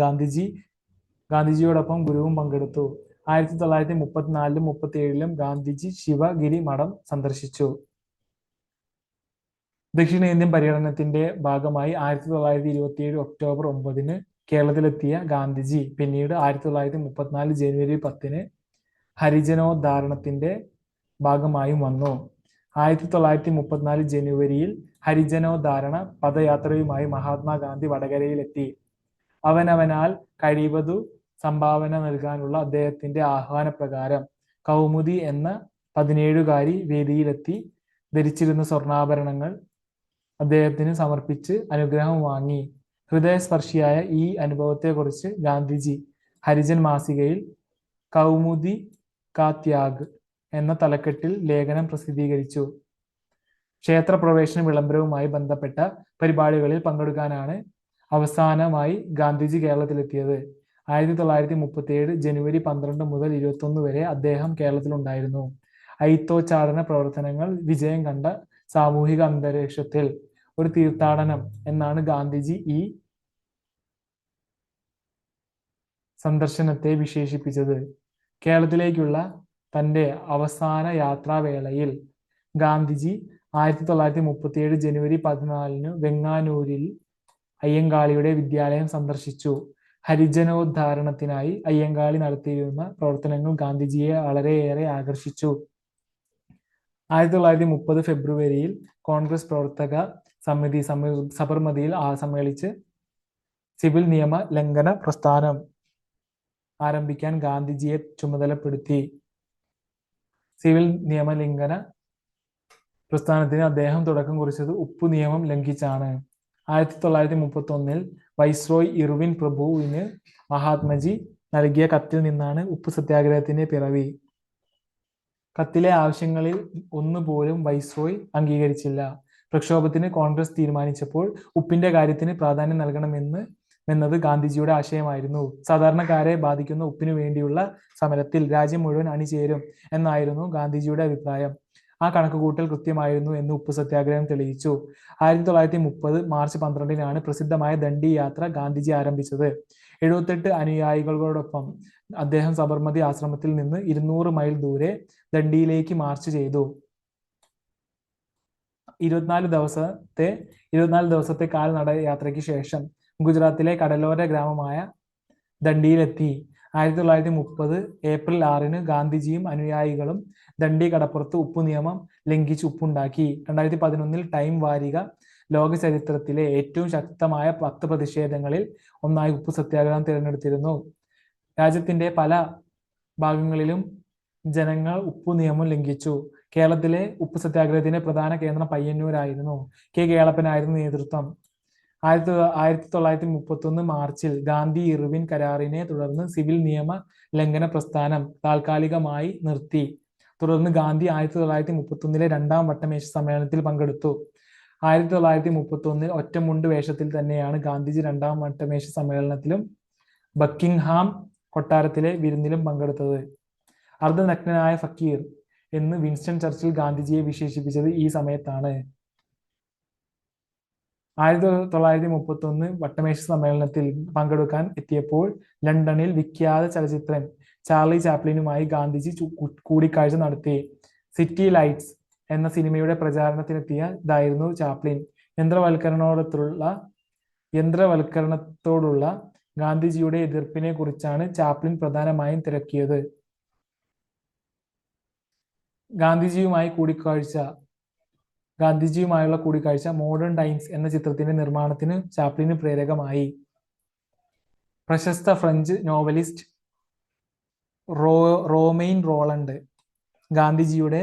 ഗാന്ധിജിയോടൊപ്പം ഗുരുവും പങ്കെടുത്തു. 1934 37 ഗാന്ധിജി ശിവഗിരി മഠം സന്ദർശിച്ചു. ദക്ഷിണേന്ത്യൻ പര്യടനത്തിന്റെ ഭാഗമായി 1927 ഒക്ടോബർ 9 കേരളത്തിലെത്തിയ ഗാന്ധിജി പിന്നീട് 1934 ജനുവരി 10 ഹരിജനോദ്ധാരണത്തിന്റെ ഭാഗമായും വന്നു. 1934 ജനുവരിയിൽ ഹരിജനോദ്ധാരണ പദയാത്രയുമായി മഹാത്മാഗാന്ധി വടകരയിലെത്തി. അവനവനാൽ കഴിവതു സംഭാവന നൽകാനുള്ള അദ്ദേഹത്തിന്റെ ആഹ്വാനപ്രകാരം കൗമുദി എന്ന 17കാരി വേദിയിലെത്തി. ധരിച്ചിരുന്ന സ്വർണ്ണാഭരണങ്ങൾ അദ്ദേഹത്തിന് സമർപ്പിച്ച് അനുഗ്രഹം വാങ്ങി. ഹൃദയസ്പർശിയായ ഈ അനുഭവത്തെക്കുറിച്ച് ഗാന്ധിജി ഹരിജൻ മാസികയിൽ കൗമുദി കാ ത്യാഗ് എന്ന തലക്കെട്ടിൽ ലേഖനം പ്രസിദ്ധീകരിച്ചു. ക്ഷേത്രപ്രവേശന വിളംബരവുമായി ബന്ധപ്പെട്ട പരിപാടികളിൽ പങ്കെടുക്കാനാണ് അവസാനമായി ഗാന്ധിജി കേരളത്തിലെത്തിയത്. 1937 ജനുവരി 12 മുതൽ 21 വരെ അദ്ദേഹം കേരളത്തിലുണ്ടായിരുന്നു. അയിത്തോച്ചാടന പ്രവർത്തനങ്ങൾ വിജയം കണ്ട സാമൂഹിക അന്തരീക്ഷത്തിൽ ഒരു തീർത്ഥാടനം എന്നാണ് ഗാന്ധിജി ഈ സന്ദർശനത്തെ വിശേഷിപ്പിച്ചത്. കേരളത്തിലേക്കുള്ള തന്റെ അവസാന യാത്രാവേളയിൽ ഗാന്ധിജി 1937 ജനുവരി 14 വെങ്ങാനൂരിൽ അയ്യങ്കാളിയുടെ വിദ്യാലയം സന്ദർശിച്ചു. ഹരിജനോദ്ധാരണത്തിനായി അയ്യങ്കാളി നടത്തിയിരുന്ന പ്രവർത്തനങ്ങൾ ഗാന്ധിജിയെ വളരെയേറെ ആകർഷിച്ചു. 1930 ഫെബ്രുവരിയിൽ കോൺഗ്രസ് പ്രവർത്തക സമിതി സബർമതിയിൽ സമ്മേളിച്ച് സിവിൽ നിയമ ലംഘന പ്രസ്ഥാനം ആരംഭിക്കാൻ ഗാന്ധിജിയെ ചുമതലപ്പെടുത്തി. സിവിൽ നിയമലംഘന പ്രസ്ഥാനത്തിന് അദ്ദേഹം തുടക്കം കുറിച്ചത് ഉപ്പു നിയമം ലംഘിച്ചാണ്. 1931 വൈസ്രോയ് ഇർവിൻ പ്രഭുവിന് മഹാത്മജി നൽകിയ കത്തിൽ നിന്നാണ് ഉപ്പു സത്യാഗ്രഹത്തിന്റെ പിറവി. കത്തിലെ ആവശ്യങ്ങളിൽ ഒന്നുപോലും വൈസ്രോയ് അംഗീകരിച്ചില്ല. പ്രക്ഷോഭത്തിന് കോൺഗ്രസ് തീരുമാനിച്ചപ്പോൾ ഉപ്പിന്റെ കാര്യത്തിന് പ്രാധാന്യം നൽകണമെന്നത് ഗാന്ധിജിയുടെ ആശയമായിരുന്നു. സാധാരണക്കാരെ ബാധിക്കുന്ന ഉപ്പിനു വേണ്ടിയുള്ള സമരത്തിൽ രാജ്യം മുഴുവൻ അണിചേരും എന്നായിരുന്നു ഗാന്ധിജിയുടെ അഭിപ്രായം. ആ കണക്കുകൂട്ടൽ കൃത്യമായിരുന്നു എന്ന് ഉപ്പു സത്യാഗ്രഹം തെളിയിച്ചു. 1930 മാർച്ച് 12 പ്രസിദ്ധമായ ദണ്ഡി യാത്ര ഗാന്ധിജി ആരംഭിച്ചത്. 78 അനുയായികളോടൊപ്പം അദ്ദേഹം സബർമതി ആശ്രമത്തിൽ നിന്ന് 200 മൈൽ ദൂരെ ദണ്ഡിയിലേക്ക് മാർച്ച് ചെയ്തു. 24 ദിവസത്തെ കാൽനട യാത്രയ്ക്ക് ശേഷം ഗുജറാത്തിലെ കടലോര ഗ്രാമമായ ദണ്ഡിയിലെത്തി. 1930 ഏപ്രിൽ 6 ഗാന്ധിജിയും അനുയായികളും ദണ്ഡി കടപ്പുറത്ത് ഉപ്പു നിയമം ലംഘിച്ച് ഉപ്പുണ്ടാക്കി. 2011 ടൈം വാരിക ലോക ചരിത്രത്തിലെ ഏറ്റവും ശക്തമായ 10 പ്രതിഷേധങ്ങളിൽ ഒന്നായി ഉപ്പു സത്യാഗ്രഹം തിരഞ്ഞെടുത്തിരുന്നു. രാജ്യത്തിന്റെ പല ഭാഗങ്ങളിലും ജനങ്ങൾ ഉപ്പു നിയമം ലംഘിച്ചു. കേരളത്തിലെ ഉപ്പു സത്യാഗ്രഹത്തിന്റെ പ്രധാന കേന്ദ്രം പയ്യന്നൂരായിരുന്നു. കെ കേളപ്പനായിരുന്നു നേതൃത്വം. 1931 മാർച്ചിൽ ഗാന്ധി ഇർവിൻ കരാറിനെ തുടർന്ന് സിവിൽ നിയമ ലംഘന പ്രസ്ഥാനം താൽക്കാലികമായി നിർത്തി. തുടർന്ന് ഗാന്ധി 1931 രണ്ടാം വട്ടമേശ സമ്മേളനത്തിൽ പങ്കെടുത്തു. 1931 ഒറ്റമുണ്ട് വേഷത്തിൽ തന്നെയാണ് ഗാന്ധിജി രണ്ടാം വട്ടമേശ സമ്മേളനത്തിലും ബക്കിംഗ്ഹാം കൊട്ടാരത്തിലെ വിരുന്നിലും പങ്കെടുത്തത്. അർദ്ധനഗ്നനായ ഫക്കീർ എന്ന് വിൻസ്റ്റൺ ചർച്ചിൽ ഗാന്ധിജിയെ വിശേഷിപ്പിച്ചത് ഈ സമയത്താണ്. 1931 വട്ടമേശ സമ്മേളനത്തിൽ പങ്കെടുക്കാൻ എത്തിയപ്പോൾ ലണ്ടനിൽ വിഖ്യാത ചലച്ചിത്രൻ ചാർലി ചാപ്ലിനുമായി ഗാന്ധിജി കൂടിക്കാഴ്ച നടത്തി. സിറ്റി ലൈറ്റ്സ് എന്ന സിനിമയുടെ പ്രചാരണത്തിനെത്തിയതായിരുന്നു ചാപ്ലിൻ. യന്ത്രവൽക്കരണത്തോടുള്ള ഗാന്ധിജിയുടെ എതിർപ്പിനെ കുറിച്ചാണ് ചാപ്ലിൻ പ്രധാനമായും തിരക്കിയത്. ഗാന്ധിജിയുമായുള്ള കൂടിക്കാഴ്ച മോഡേൺ ടൈംസ് എന്ന ചിത്രത്തിന്റെ നിർമ്മാണത്തിന് ചാപ്ലിന് പ്രേരകമായി. പ്രശസ്ത ഫ്രഞ്ച് നോവലിസ്റ്റ് റോമെയിൻ റോളണ്ട് ഗാന്ധിജിയുടെ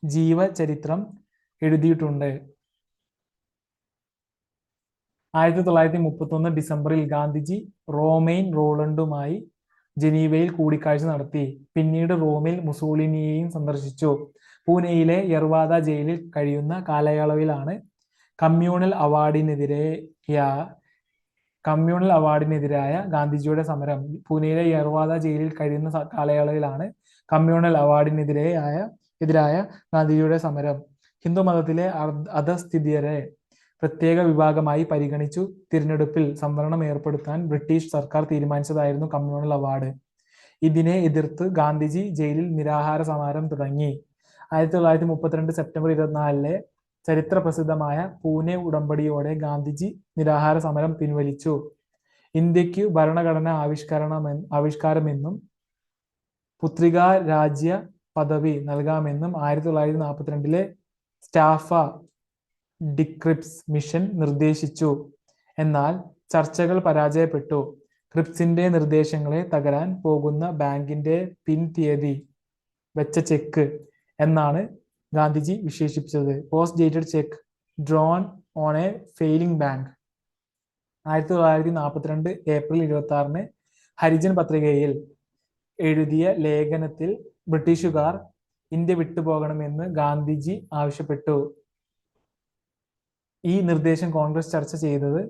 ജീവചരിത്രം എഴുതിയിട്ടുണ്ട്. 1931 ഡിസംബറിൽ ഗാന്ധിജി റോമെയിൻ റോളണ്ടുമായി ജനീവയിൽ കൂടിക്കാഴ്ച നടത്തി. പിന്നീട് റോമിൽ മുസോളിനിയെയും സന്ദർശിച്ചു. പൂനെയിലെ യർവാദ ജയിലിൽ കഴിയുന്ന കാലയളവിലാണ് കമ്മ്യൂണൽ അവാർഡിനെതിരായ ഗാന്ധിജിയുടെ സമരം. പൂനെയിലെ യർവാദ ജയിലിൽ കഴിയുന്ന കാലയളവിലാണ് കമ്മ്യൂണൽ അവാർഡിനെതിരായ ഗാന്ധിജിയുടെ സമരം. ഹിന്ദുമതത്തിലെ അധസ്ഥിതരെ പ്രത്യേക വിഭാഗമായി പരിഗണിച്ചു തിരഞ്ഞെടുപ്പിൽ സംവരണം ഏർപ്പെടുത്താൻ ബ്രിട്ടീഷ് സർക്കാർ തീരുമാനിച്ചതായിരുന്നു കമ്മ്യൂണൽ അവാർഡ്. ഇതിനെ എതിർത്ത് ഗാന്ധിജി ജയിലിൽ നിരാഹാര സമരം തുടങ്ങി. 1932 സെപ്റ്റംബർ 24 ചരിത്ര പ്രസിദ്ധമായ പൂനെ ഉടമ്പടിയോടെ ഗാന്ധിജി നിരാഹാര സമരം പിൻവലിച്ചു. ഇന്ത്യക്ക് ഭരണഘടന ആവിഷ്കാരമെന്നും പുത്രികാ രാജ്യ പദവി നൽകാമെന്നും 1942 സ്റ്റാഫ ഡിക്രിപ്സ് മിഷൻ നിർദ്ദേശിച്ചു. എന്നാൽ ചർച്ചകൾ പരാജയപ്പെട്ടു. ക്രിപ്സിന്റെ നിർദ്ദേശങ്ങളെ തകരാൻ പോകുന്ന ബാങ്കിന്റെ പിൻ തീയതി വെച്ച ചെക്ക് എന്നാണ് ഗാന്ധിജി വിശേഷിപ്പിച്ചത്. Post dated cheque drone on A failing bank. 1942 April 26 Harijan പത്രികയിൽ എഴുതിയ ലേഖനത്തിൽ ബ്രിട്ടീഷുകാർ ഇന്ത്യ വിട്ടുപോകണമെന്ന് ഗാന്ധിജി ആവശ്യപ്പെട്ടു. ഈ നിർദ്ദേശം കോൺഗ്രസ് ചർച്ച ചെയ്തത്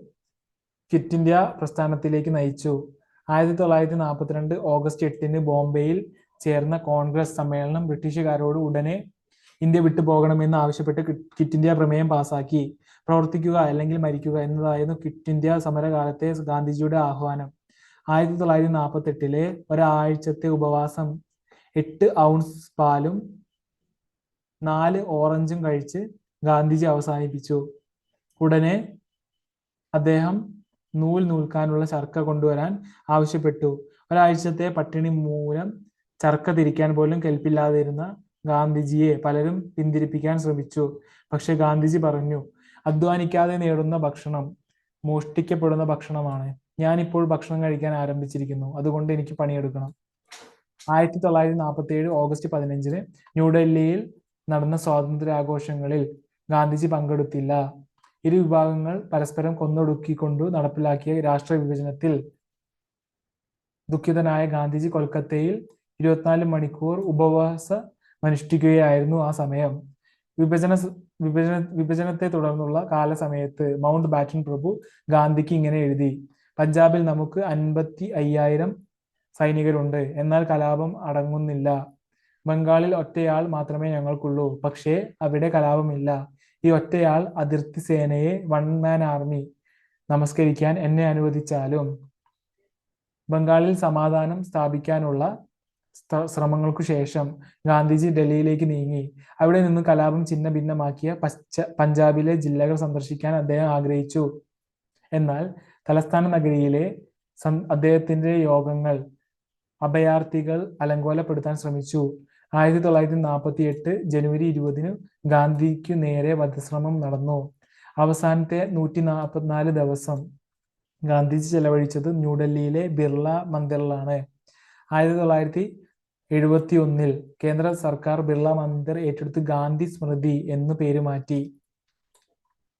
ക്വിറ്റ് ഇന്ത്യ പ്രസ്ഥാനത്തിലേക്ക് നയിച്ചു. 1942 ഓഗസ്റ്റ് 8 ബോംബെയിൽ ചേർന്ന കോൺഗ്രസ് സമ്മേളനം ബ്രിട്ടീഷുകാരോട് ഉടനെ ഇന്ത്യ വിട്ടുപോകണമെന്ന് ആവശ്യപ്പെട്ട് ക്വിറ്റ് ഇന്ത്യ പ്രമേയം പാസാക്കി. പ്രവർത്തിക്കുക അല്ലെങ്കിൽ മരിക്കുക എന്നതായിരുന്നു ക്വിറ്റ് ഇന്ത്യ സമരകാലത്തെ ഗാന്ധിജിയുടെ ആഹ്വാനം. 1948 ഒരാഴ്ചത്തെ ഉപവാസം 8 ഔൺസ് പാലും 4 ഓറഞ്ചും കഴിച്ച് ഗാന്ധിജി അവസാനിപ്പിച്ചു. ഉടനെ അദ്ദേഹം നൂൽക്കാനുള്ള ചർക്ക കൊണ്ടുവരാൻ ആവശ്യപ്പെട്ടു. ഒരാഴ്ചത്തെ പട്ടിണി മൂലം ചർക്ക തിരിക്കാൻ പോലും കെൽപ്പില്ലാതിരുന്ന ഗാന്ധിജിയെ പലരും പിന്തിരിപ്പിക്കാൻ ശ്രമിച്ചു. പക്ഷെ ഗാന്ധിജി പറഞ്ഞു, അധ്വാനിക്കാതെ നേടുന്ന ഭക്ഷണം മോഷ്ടിക്കപ്പെടുന്ന ഭക്ഷണമാണ്. ഞാനിപ്പോൾ ഭക്ഷണം കഴിക്കാൻ ആരംഭിച്ചിരിക്കുന്നു, അതുകൊണ്ട് എനിക്ക് പണിയെടുക്കണം. 1947 ഓഗസ്റ്റ് 15 ന്യൂഡൽഹിയിൽ നടന്ന സ്വാതന്ത്ര്യാഘോഷങ്ങളിൽ ഗാന്ധിജി പങ്കെടുത്തില്ല. ഇരു വിഭാഗങ്ങൾ പരസ്പരം കൊന്നൊടുക്കിക്കൊണ്ടു നടപ്പിലാക്കിയ രാഷ്ട്ര വിഭജനത്തിൽ ദുഃഖിതനായ ഗാന്ധിജി കൊൽക്കത്തയിൽ 24 മണിക്കൂർ ഉപവാസമനുഷ്ഠിക്കുകയായിരുന്നു. ആ സമയം വിഭജനത്തെ തുടർന്നുള്ള കാലസമയത്ത് മൗണ്ട് ബാറ്റൺ പ്രഭു ഗാന്ധിക്ക് ഇങ്ങനെ എഴുതി: പഞ്ചാബിൽ നമുക്ക് 55,000 സൈനികരുണ്ട്, എന്നാൽ കലാപം അടങ്ങുന്നില്ല. ബംഗാളിൽ ഒറ്റയാൾ മാത്രമേ ഞങ്ങൾക്കുള്ളൂ, പക്ഷേ അവിടെ കലാപമില്ല. ഈ ഒറ്റയാൾ അതിർത്തി സേനയെ വൺ മാൻ ആർമി നമസ്കരിക്കാൻ എന്നെ അനുവദിച്ചാലും ബംഗാളിൽ സമാധാനം സ്ഥാപിക്കാനുള്ള ശ്രമങ്ങൾക്കു ശേഷം ഗാന്ധിജി ഡൽഹിയിലേക്ക് നീങ്ങി. അവിടെ നിന്ന് കലാപം ഛിന്ന ഭിന്നമാക്കിയ പഞ്ചാബിലെ ജില്ലകൾ സന്ദർശിക്കാൻ അദ്ദേഹം ആഗ്രഹിച്ചു. എന്നാൽ തലസ്ഥാന നഗരിയിലെ അദ്ദേഹത്തിന്റെ യോഗങ്ങൾ അഭയാർത്ഥികൾ അലങ്കോലപ്പെടുത്താൻ ശ്രമിച്ചു. 1948 ജനുവരി 20 ഗാന്ധിക്കു നേരെ വധശ്രമം നടന്നു. അവസാനത്തെ 144 ദിവസം ഗാന്ധിജി ചെലവഴിച്ചത് ന്യൂഡൽഹിയിലെ ബിർള മന്ദിറിലാണ്. 1971 കേന്ദ്ര സർക്കാർ ബിർള മന്ദിർ ഏറ്റെടുത്ത് ഗാന്ധി സ്മൃതി എന്നു പേര് മാറ്റി.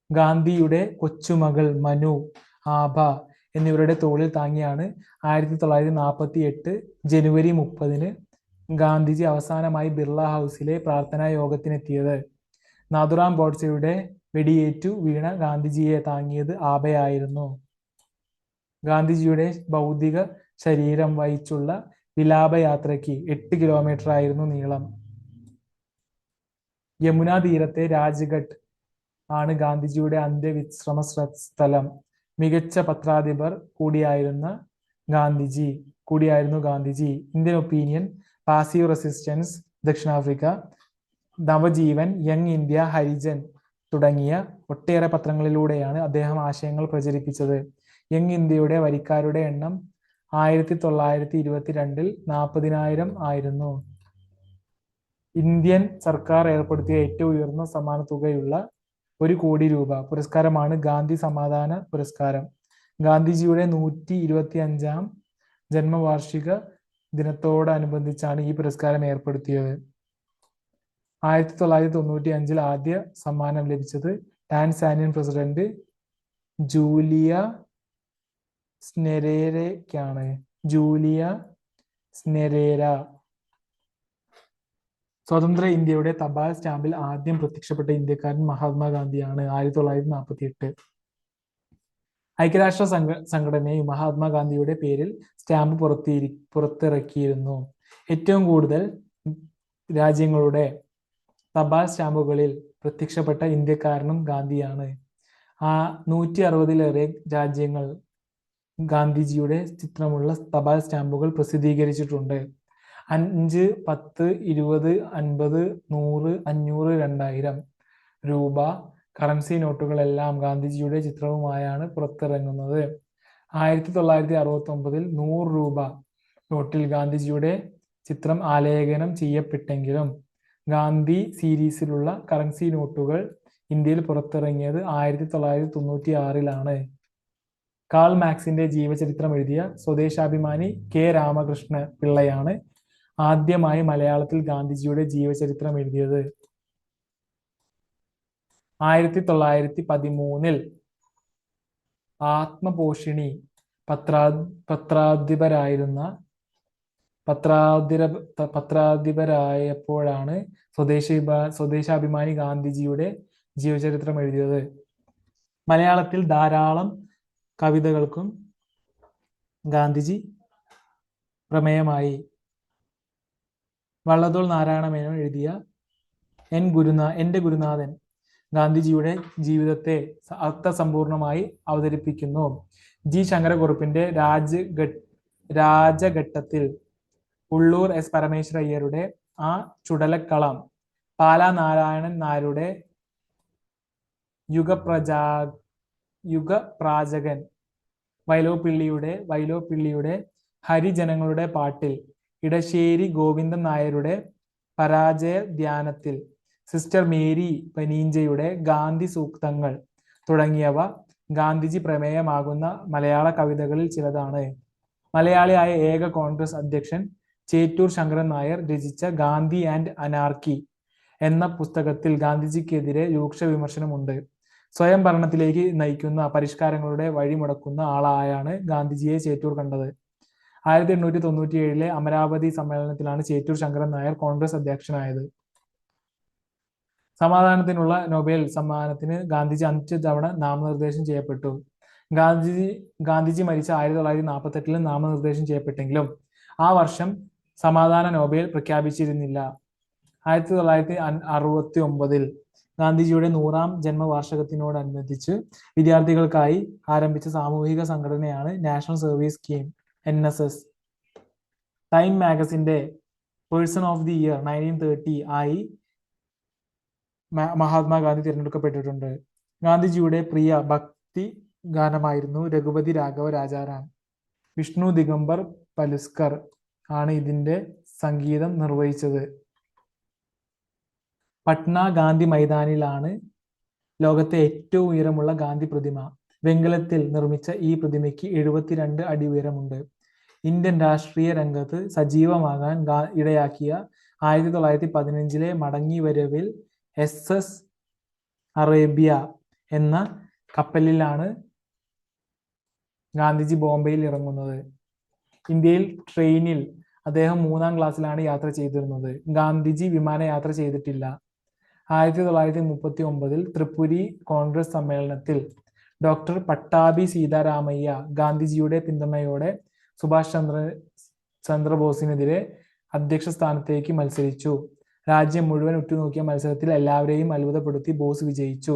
ഗാന്ധിയുടെ കൊച്ചുമകൾ മനു, ആഭ എന്നിവരുടെ തോളിൽ താങ്ങിയാണ് 1948 ജനുവരി 30 ഗാന്ധിജി അവസാനമായി ബിർള ഹൗസിലെ പ്രാർത്ഥനാ യോഗത്തിനെത്തിയത്. നാഥുറാം ഗോഡ്സെയുടെ വെടിയേറ്റു വീണ ഗാന്ധിജിയെ താങ്ങിയത് ആഭയായിരുന്നു. ഗാന്ധിജിയുടെ ഭൗതിക ശരീരം വഹിച്ചുള്ള വിലാപയാത്രയ്ക്ക് 8 കിലോമീറ്റർ ആയിരുന്നു നീളം. യമുനാ തീരത്തെ രാജ്ഘട്ട് ആണ് ഗാന്ധിജിയുടെ അന്ത്യവിശ്രമ സ്ഥലം. മികച്ച പത്രാധിപർ കൂടിയായിരുന്നു Gandhiji. Indian opinion, passive resistance, ദക്ഷിണാഫ്രിക്ക, നവജീവൻ, യങ് ഇന്ത്യ, ഹരിജൻ തുടങ്ങിയ ഒട്ടേറെ പത്രങ്ങളിലൂടെയാണ് അദ്ദേഹം ആശയങ്ങൾ പ്രചരിപ്പിച്ചത്. യങ് ഇന്ത്യയുടെ വരിക്കാരുടെ എണ്ണം 1922 40,000 ആയിരുന്നു. ഇന്ത്യൻ സർക്കാർ ഏർപ്പെടുത്തിയ ഏറ്റവും ഉയർന്ന സമ്മാന തുകയുള്ള 1 കോടി രൂപ പുരസ്കാരമാണ് ഗാന്ധി സമാധാന പുരസ്കാരം. ഗാന്ധിജിയുടെ 125-ാം ജന്മവാർഷിക ദിനത്തോടനുബന്ധിച്ചാണ് ഈ പുരസ്കാരം ഏർപ്പെടുത്തിയത്. 1995 ആദ്യ സമ്മാനം ലഭിച്ചത് ടാൻസാനിയൻ പ്രസിഡന്റ് ജൂലിയ സ്നെരേരയ്ക്കാണ്. ജൂലിയ സ്നെരേര. സ്വതന്ത്ര ഇന്ത്യയുടെ തപാൽ സ്റ്റാമ്പിൽ ആദ്യം പ്രത്യക്ഷപ്പെട്ട ഇന്ത്യക്കാരൻ മഹാത്മാഗാന്ധിയാണ്. 1948. ഐക്യരാഷ്ട്ര സംഘടനയും മഹാത്മാഗാന്ധിയുടെ പേരിൽ സ്റ്റാമ്പ് പുറത്തിറക്കിയിരുന്നു. ഏറ്റവും കൂടുതൽ രാജ്യങ്ങളുടെ തപാൽ സ്റ്റാമ്പുകളിൽ പ്രത്യക്ഷപ്പെട്ട ഇന്ത്യക്കാരനും ഗാന്ധിയാണ്. 160-ലേറെ രാജ്യങ്ങൾ ഗാന്ധിജിയുടെ ചിത്രമുള്ള തപാൽ സ്റ്റാമ്പുകൾ പ്രസിദ്ധീകരിച്ചിട്ടുണ്ട്. 5, 10, 20, 50, 100, 500, 2000 രൂപ കറൻസി നോട്ടുകളെല്ലാം ഗാന്ധിജിയുടെ ചിത്രവുമായാണ് പുറത്തിറങ്ങുന്നത്. 1969 100 രൂപ നോട്ടിൽ ഗാന്ധിജിയുടെ ചിത്രം ആലേഖനം ചെയ്യപ്പെട്ടെങ്കിലും ഗാന്ധി സീരീസിലുള്ള കറൻസി നോട്ടുകൾ ഇന്ത്യയിൽ പുറത്തിറങ്ങിയത് 1996-ലാണ്. കാൾ മാക്സിന്റെ ജീവചരിത്രം എഴുതിയ സ്വദേശാഭിമാനി കെ രാമകൃഷ്ണ പിള്ളയാണ് ആദ്യമായി മലയാളത്തിൽ ഗാന്ധിജിയുടെ ജീവചരിത്രം എഴുതിയത്. 1913 ആത്മപോഷിണി പത്രാധിപരായപ്പോഴാണ് സ്വദേശാഭിമാനി ഗാന്ധിജിയുടെ ജീവചരിത്രം എഴുതിയത്. മലയാളത്തിൽ ധാരാളം കവിതകൾക്കും ഗാന്ധിജി പ്രമേയമായി. വള്ളത്തോൾ നാരായണ മേനോൻ എഴുതിയ എന്റെ ഗുരുനാഥൻ ഗാന്ധിജിയുടെ ജീവിതത്തെ അർത്ഥസമ്പൂർണമായി അവതരിപ്പിക്കുന്നു. ജി ശങ്കരക്കുറുപ്പിന്റെ രാജഘട്ടത്തിൽ ഉള്ളൂർ എസ് പരമേശ്വരയ്യരുടെ ആ ചുടലക്കളം, പാലാ നാരായണൻ നായരുടെ യുഗപ്രാചകൻ, വൈലോപ്പിള്ളിയുടെ ഹരിജനങ്ങളുടെ പാട്ടിൽ, ഇടശ്ശേരി ഗോവിന്ദൻ നായരുടെ പരാജയ ധ്യാനത്തിൽ, സിസ്റ്റർ മേരി പനീഞ്ചയുടെ ഗാന്ധി സൂക്തങ്ങൾ തുടങ്ങിയവ ഗാന്ധിജി പ്രമേയമാകുന്ന മലയാള കവിതകളിൽ ചിലതാണ്. മലയാളിയായ ഏക കോൺഗ്രസ് അധ്യക്ഷൻ ചേറ്റൂർ ശങ്കരൻ നായർ രചിച്ച ഗാന്ധി ആൻഡ് അനാർക്കി എന്ന പുസ്തകത്തിൽ ഗാന്ധിജിക്കെതിരെ രൂക്ഷ വിമർശനമുണ്ട്. സ്വയം ഭരണത്തിലേക്ക് നയിക്കുന്ന പരിഷ്കാരങ്ങളുടെ വഴിമുടക്കുന്ന ആളായാണ് ഗാന്ധിജിയെ ചേറ്റൂർ കണ്ടത്. 1897 അമരാവതി സമ്മേളനത്തിലാണ് ചേറ്റൂർ ശങ്കരൻ നായർ കോൺഗ്രസ് അധ്യക്ഷനായത്. സമാധാനത്തിനുള്ള നൊബേൽ സമ്മാനത്തിന് ഗാന്ധിജി 5 തവണ നാമനിർദ്ദേശം ചെയ്യപ്പെട്ടു. ഗാന്ധിജി മരിച്ച 1948 നാമനിർദ്ദേശം ചെയ്യപ്പെട്ടെങ്കിലും ആ വർഷം സമാധാന നൊബേൽ പ്രഖ്യാപിച്ചിരുന്നില്ല. 1969 ഗാന്ധിജിയുടെ 100-ാം ജന്മവാർഷികത്തിനോടനുബന്ധിച്ച് വിദ്യാർത്ഥികൾക്കായി ആരംഭിച്ച സാമൂഹിക സംഘടനയാണ് national service scheme NSS. Time മാഗസിന്റെ person of the year 1930 ആയി മഹാത്മാഗാന്ധി തിരഞ്ഞെടുക്കപ്പെട്ടിട്ടുണ്ട്. ഗാന്ധിജിയുടെ പ്രിയ ഭക്തി ഗാനമായിരുന്നു രഘുപതി രാഘവ രാജാറാം. വിഷ്ണു ദിഗംബർ പലുസ്കർ ആണ് ഇതിന്റെ സംഗീതം നിർവഹിച്ചത്. പട്ന ഗാന്ധി മൈതാനിലാണ് ലോകത്തെ ഏറ്റവും ഉയരമുള്ള ഗാന്ധി പ്രതിമ. വെങ്കലത്തിൽ നിർമ്മിച്ച ഈ പ്രതിമയ്ക്ക് 72 അടി ഉയരമുണ്ട്. ഇന്ത്യൻ രാഷ്ട്രീയ രംഗത്ത് സജീവമാകാൻ ഇടയാക്കിയ 1915 മടങ്ങിവരവിൽ SS അറേബ്യ എന്ന കപ്പലിലാണ് ഗാന്ധിജി ബോംബെയിൽ ഇറങ്ങുന്നത്. ഇന്ത്യയിൽ ട്രെയിനിൽ അദ്ദേഹം 3-ാം ക്ലാസ്സിലാണ് യാത്ര ചെയ്തിരുന്നത്. ഗാന്ധിജി വിമാനയാത്ര ചെയ്തിട്ടില്ല. 1939 ത്രിപുരി കോൺഗ്രസ് സമ്മേളനത്തിൽ ഡോക്ടർ പട്ടാഭി സീതാരാമയ്യ ഗാന്ധിജിയുടെ പിന്തുണയോടെ സുഭാഷ് ചന്ദ്രബോസിനെതിരെ അധ്യക്ഷ സ്ഥാനത്തേക്ക് മത്സരിച്ചു. രാജ്യം മുഴുവൻ ഉറ്റുനോക്കിയ മത്സരത്തിൽ എല്ലാവരെയും അത്ഭുതപ്പെടുത്തി ബോസ് വിജയിച്ചു.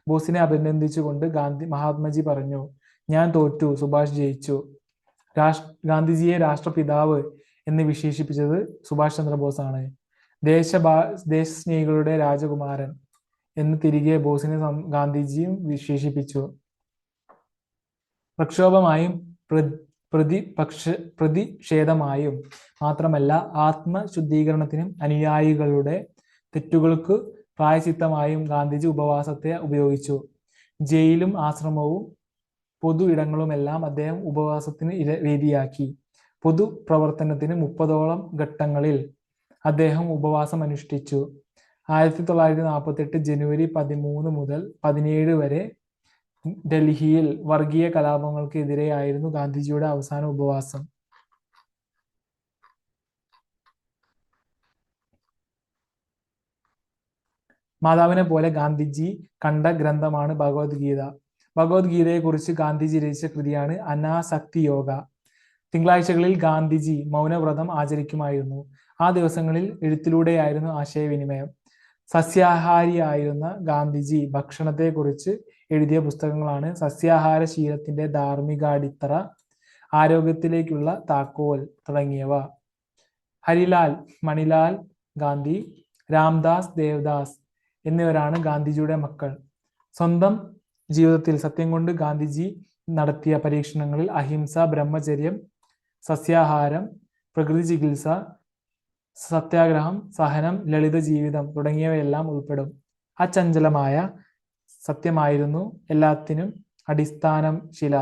ബോസിനെ അഭിനന്ദിച്ചുകൊണ്ട് മഹാത്മജി പറഞ്ഞു, ഞാൻ തോറ്റു, സുഭാഷ് ജയിച്ചു. ഗാന്ധിജിയെ രാഷ്ട്രപിതാവ് എന്ന് വിശേഷിപ്പിച്ചത് സുഭാഷ് ചന്ദ്രബോസ് ആണ്. ദേശസ്നേഹികളുടെ രാജകുമാരൻ എന്ന് തിരികെ ബോസിനെ ഗാന്ധിജിയും വിശേഷിപ്പിച്ചു. പ്രക്ഷോഭമായും പ്രതിഷേധമായും മാത്രമല്ല, ആത്മശുദ്ധീകരണത്തിനും അനുയായികളുടെ തെറ്റുകൾക്ക് പ്രായശ്ചിത്തമായും ഗാന്ധിജി ഉപവാസത്തെ ഉപയോഗിച്ചു. ജയിലും ആശ്രമവും പൊതു ഇടങ്ങളുമെല്ലാം അദ്ദേഹം ഉപവാസത്തിന് വേദിയാക്കി. പൊതു പ്രവർത്തനത്തിന് 30ഓളം ഘട്ടങ്ങളിൽ അദ്ദേഹം ഉപവാസം അനുഷ്ഠിച്ചു. 1948 ജനുവരി 13 മുതൽ 17 വരെ ഡൽഹിയിൽ വർഗീയ കലാപങ്ങൾക്കെതിരെയായിരുന്നു ഗാന്ധിജിയുടെ അവസാന ഉപവാസം. മാതാവിനെ പോലെ ഗാന്ധിജി കണ്ട ഗ്രന്ഥമാണ് ഭഗവത്ഗീത. ഭഗവത്ഗീതയെക്കുറിച്ച് ഗാന്ധിജി രചിച്ച കൃതിയാണ് അനാസക്തി യോഗ. തിങ്കളാഴ്ചകളിൽ ഗാന്ധിജി മൗനവ്രതം ആചരിക്കുമായിരുന്നു. ആ ദിവസങ്ങളിൽ എഴുത്തിലൂടെയായിരുന്നു ആശയവിനിമയം. സസ്യാഹാരിയായിരുന്ന ഗാന്ധിജി ഭക്ഷണത്തെക്കുറിച്ച് എഴുതിയ പുസ്തകങ്ങളാണ് സസ്യാഹാര ശീലത്തിന്റെ ധാർമ്മികാടിത്തറ, ആരോഗ്യത്തിലേക്കുള്ള താക്കോൽ തുടങ്ങിയവ. ഹരിലാൽ, മണിലാൽ ഗാന്ധി, രാംദാസ്, ദേവദാസ് എന്നിവരാണ് ഗാന്ധിജിയുടെ മക്കൾ. സ്വന്തം ജീവിതത്തിൽ സത്യം കൊണ്ട് ഗാന്ധിജി നടത്തിയ പരീക്ഷണങ്ങളിൽ അഹിംസ, ബ്രഹ്മചര്യം, സസ്യാഹാരം, പ്രകൃതി ചികിത്സ, സത്യാഗ്രഹം, സഹനം, ലളിത ജീവിതം തുടങ്ങിയവയെല്ലാം ഉൾപ്പെടും. അചഞ്ചലമായ സത്യമായിരുന്നു എല്ലാത്തിനും അടിസ്ഥാനം ശില.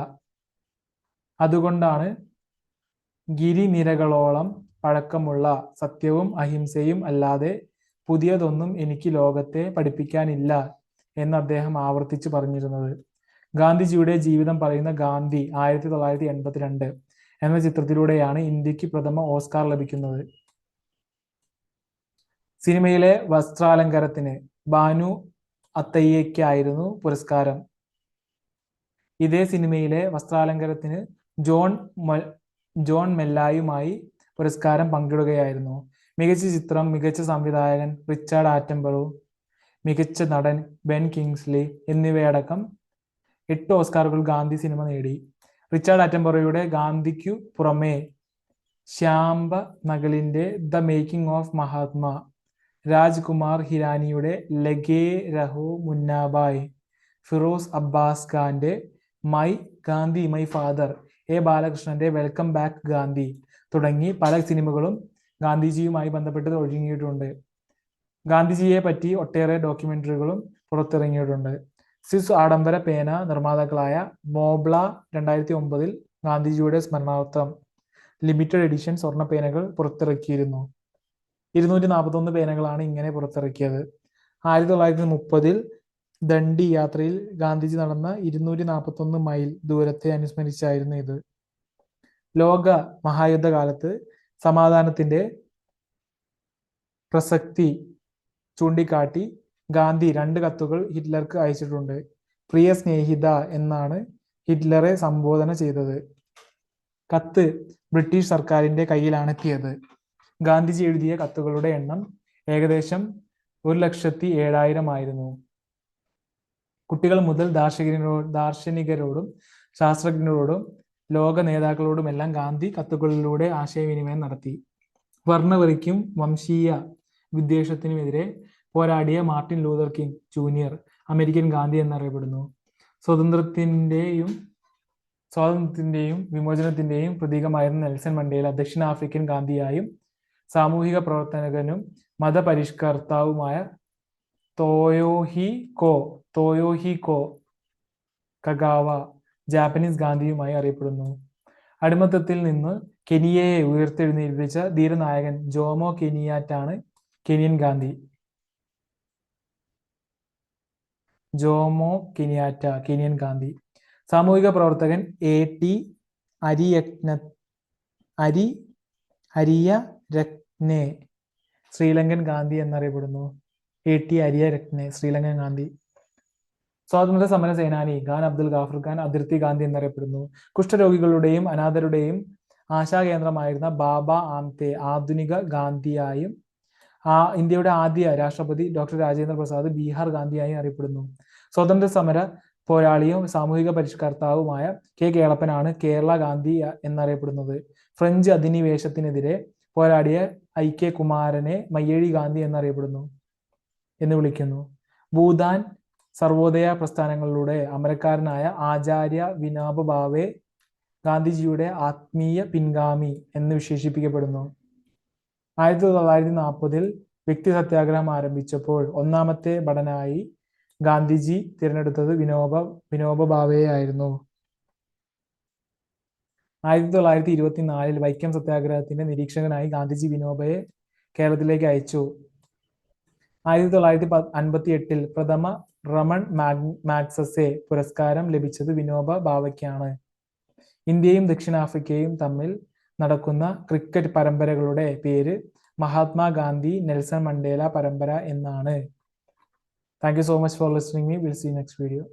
അതുകൊണ്ടാണ് ഗിരിനിരകളോളം പഴക്കമുള്ള സത്യവും അഹിംസയും അല്ലാതെ പുതിയതൊന്നും എനിക്ക് ലോകത്തെ പഠിപ്പിക്കാനില്ല എന്ന് അദ്ദേഹം ആവർത്തിച്ചു പറഞ്ഞിരുന്നത്. ഗാന്ധിജിയുടെ ജീവിതം പറയുന്ന ഗാന്ധി 1982 എന്ന ചിത്രത്തിലൂടെയാണ് ഇന്ത്യക്ക് പ്രഥമ ഓസ്കാർ ലഭിക്കുന്നത്. സിനിമയിലെ വസ്ത്രാലങ്കാരത്തിന് ബാനു അത്തയ്യയ്ക്കായിരുന്നു പുരസ്കാരം. ഇതേ സിനിമയിലെ വസ്ത്രാലങ്കാരത്തിന് ജോൺ മെല്ലായുമായി പുരസ്കാരം പങ്കിടുകയായിരുന്നു. മികച്ച ചിത്രം, മികച്ച സംവിധായകൻ റിച്ചാർഡ് ആറ്റംബറോ, മികച്ച നടൻ ബെൻ കിങ്സ്ലി എന്നിവയടക്കം 8 ഓസ്കാറുകൾ ഗാന്ധി സിനിമ നേടി. റിച്ചാർഡ് ആറ്റംബറോയുടെ ഗാന്ധിക്കു പുറമെ ശ്യാംബ നഗലിന്റെ the making of Mahatma, Rajkumar ഹിരാനിയുടെ ലഗേ രഹോ മുന്നാബായ്, ഫിറോസ് അബ്ബാസ് ഖാന്റെ my Gandhi my father, A ബാലകൃഷ്ണന്റെ വെൽക്കം ബാക്ക് ഗാന്ധി തുടങ്ങി പല സിനിമകളും ഗാന്ധിജിയുമായി ബന്ധപ്പെട്ട് ഒഴുകിയിട്ടുണ്ട്. ഗാന്ധിജിയെ പറ്റി ഒട്ടേറെ ഡോക്യുമെന്ററികളും പുറത്തിറങ്ങിയിട്ടുണ്ട്. സ്വിസ് ആഡംബര പേന നിർമ്മാതാക്കളായ മോബ്ല 2009 ഗാന്ധിജിയുടെ സ്മരണാർത്ഥം ലിമിറ്റഡ് എഡിഷൻ സ്വർണ്ണ പേനകൾ പുറത്തിറക്കിയിരുന്നു. 241 പേനകളാണ് ഇങ്ങനെ പുറത്തിറക്കിയത്. 1930 ദണ്ഡി യാത്രയിൽ ഗാന്ധിജി നടന്ന 241 മൈൽ ദൂരത്തെ അനുസ്മരിച്ചായിരുന്നു ഇത്. ലോക മഹായുദ്ധകാലത്ത് സമാധാനത്തിന്റെ പ്രസക്തി ചൂണ്ടിക്കാട്ടി ഗാന്ധി 2 കത്തുകൾ ഹിറ്റ്ലർക്ക് അയച്ചിട്ടുണ്ട്. പ്രിയ സ്നേഹിത എന്നാണ് ഹിറ്റ്ലറെ സംബോധന ചെയ്തത്. കത്ത് ബ്രിട്ടീഷ് സർക്കാരിന്റെ കയ്യിലാണെത്തിയത്. ഗാന്ധിജി എഴുതിയ കത്തുകളുടെ എണ്ണം ഏകദേശം 1,07,000 ആയിരുന്നു. കുട്ടികൾ മുതൽ ദാർശനികരോടും ശാസ്ത്രജ്ഞരോടും ലോക നേതാക്കളോടുമെല്ലാം ഗാന്ധി കത്തുകളിലൂടെ ആശയവിനിമയം നടത്തി. വർണ്ണവെറിക്കും വംശീയ വിദ്വേഷത്തിനുമെതിരെ പോരാടിയ Martin Luther king junior American Gandhi എന്നറിയപ്പെടുന്നു. സ്വാതന്ത്ര്യത്തിന്റെയും വിമോചനത്തിന്റെയും പ്രതീകമായിരുന്ന നെൽസൺ മണ്ടേല ദക്ഷിണാഫ്രിക്കൻ ഗാന്ധിയായും സാമൂഹിക പ്രവർത്തകനും മതപരിഷ്കർത്താവുമായ തോയോഹിക്കോ കഗാവ ജാപ്പനീസ് ഗാന്ധിയുമായി അറിയപ്പെടുന്നു. അടിമത്തത്തിൽ നിന്ന് കെനിയയെ ഉയർത്തെഴുന്നേൽപ്പിച്ച ധീരനായകൻ ജോമോ കെനിയാറ്റാണ് കെനിയൻ ഗാന്ധി. കെനിയൻ ഗാന്ധി. സാമൂഹിക പ്രവർത്തകൻ A.T. അരിയരത്നെ ശ്രീലങ്കൻ ഗാന്ധി എന്നറിയപ്പെടുന്നു. A.T. അരിയരത്നെ ശ്രീലങ്കൻ ഗാന്ധി. സ്വാതന്ത്ര്യ സമര സേനാനി ഖാൻ അബ്ദുൽ ഗാഫർ ഖാൻ അതിർത്തി ഗാന്ധി എന്നറിയപ്പെടുന്നു. കുഷ്ഠരോഗികളുടെയും അനാഥരുടെയും ആശാകേന്ദ്രമായിരുന്ന ബാബ ആംതെ ആധുനിക ഗാന്ധിയായും ഇന്ത്യയുടെ ആദ്യ രാഷ്ട്രപതി ഡോക്ടർ രാജേന്ദ്ര പ്രസാദ് ബീഹാർ ഗാന്ധിയായും അറിയപ്പെടുന്നു. സ്വാതന്ത്ര്യ സമര പോരാളിയും സാമൂഹിക പരിഷ്കർത്താവുമായ കേളപ്പനാണ് കേരള ഗാന്ധി എന്നറിയപ്പെടുന്നത്. ഫ്രഞ്ച് അധിനിവേശത്തിനെതിരെ പോരാടിയ I.K. കുമാരനെ മയ്യഴി ഗാന്ധി എന്ന് വിളിക്കുന്നു. ഭൂദാൻ സർവോദയ പ്രസ്ഥാനങ്ങളിലൂടെ അമരക്കാരനായ ആചാര്യ വിനോബ ഭാവെ ഗാന്ധിജിയുടെ ആത്മീയ പിൻഗാമി എന്ന് വിശേഷിപ്പിക്കപ്പെടുന്നു. 1940 വ്യക്തി സത്യാഗ്രഹം ആരംഭിച്ചപ്പോൾ ഒന്നാമത്തെ ഭടനായി ഗാന്ധിജി തിരഞ്ഞെടുത്തത് വിനോബ ഭാവെയായിരുന്നു. 1924 വൈക്കം സത്യാഗ്രഹത്തിന്റെ നിരീക്ഷകനായി ഗാന്ധിജി വിനോബയെ കേരളത്തിലേക്ക് അയച്ചു. 1958 പ്രഥമ റമൺ മാഗ്സസെ പുരസ്കാരം ലഭിച്ചത് വിനോബ ഭാവയ്ക്കാണ്. ഇന്ത്യയും ദക്ഷിണാഫ്രിക്കയും തമ്മിൽ നടക്കുന്ന ക്രിക്കറ്റ് പരമ്പരകളുടെ പേര് മഹാത്മാഗാന്ധി നെൽസൺ മണ്ടേല പരമ്പര എന്നാണ്. Thank you so much for listening me. We'll see you next video.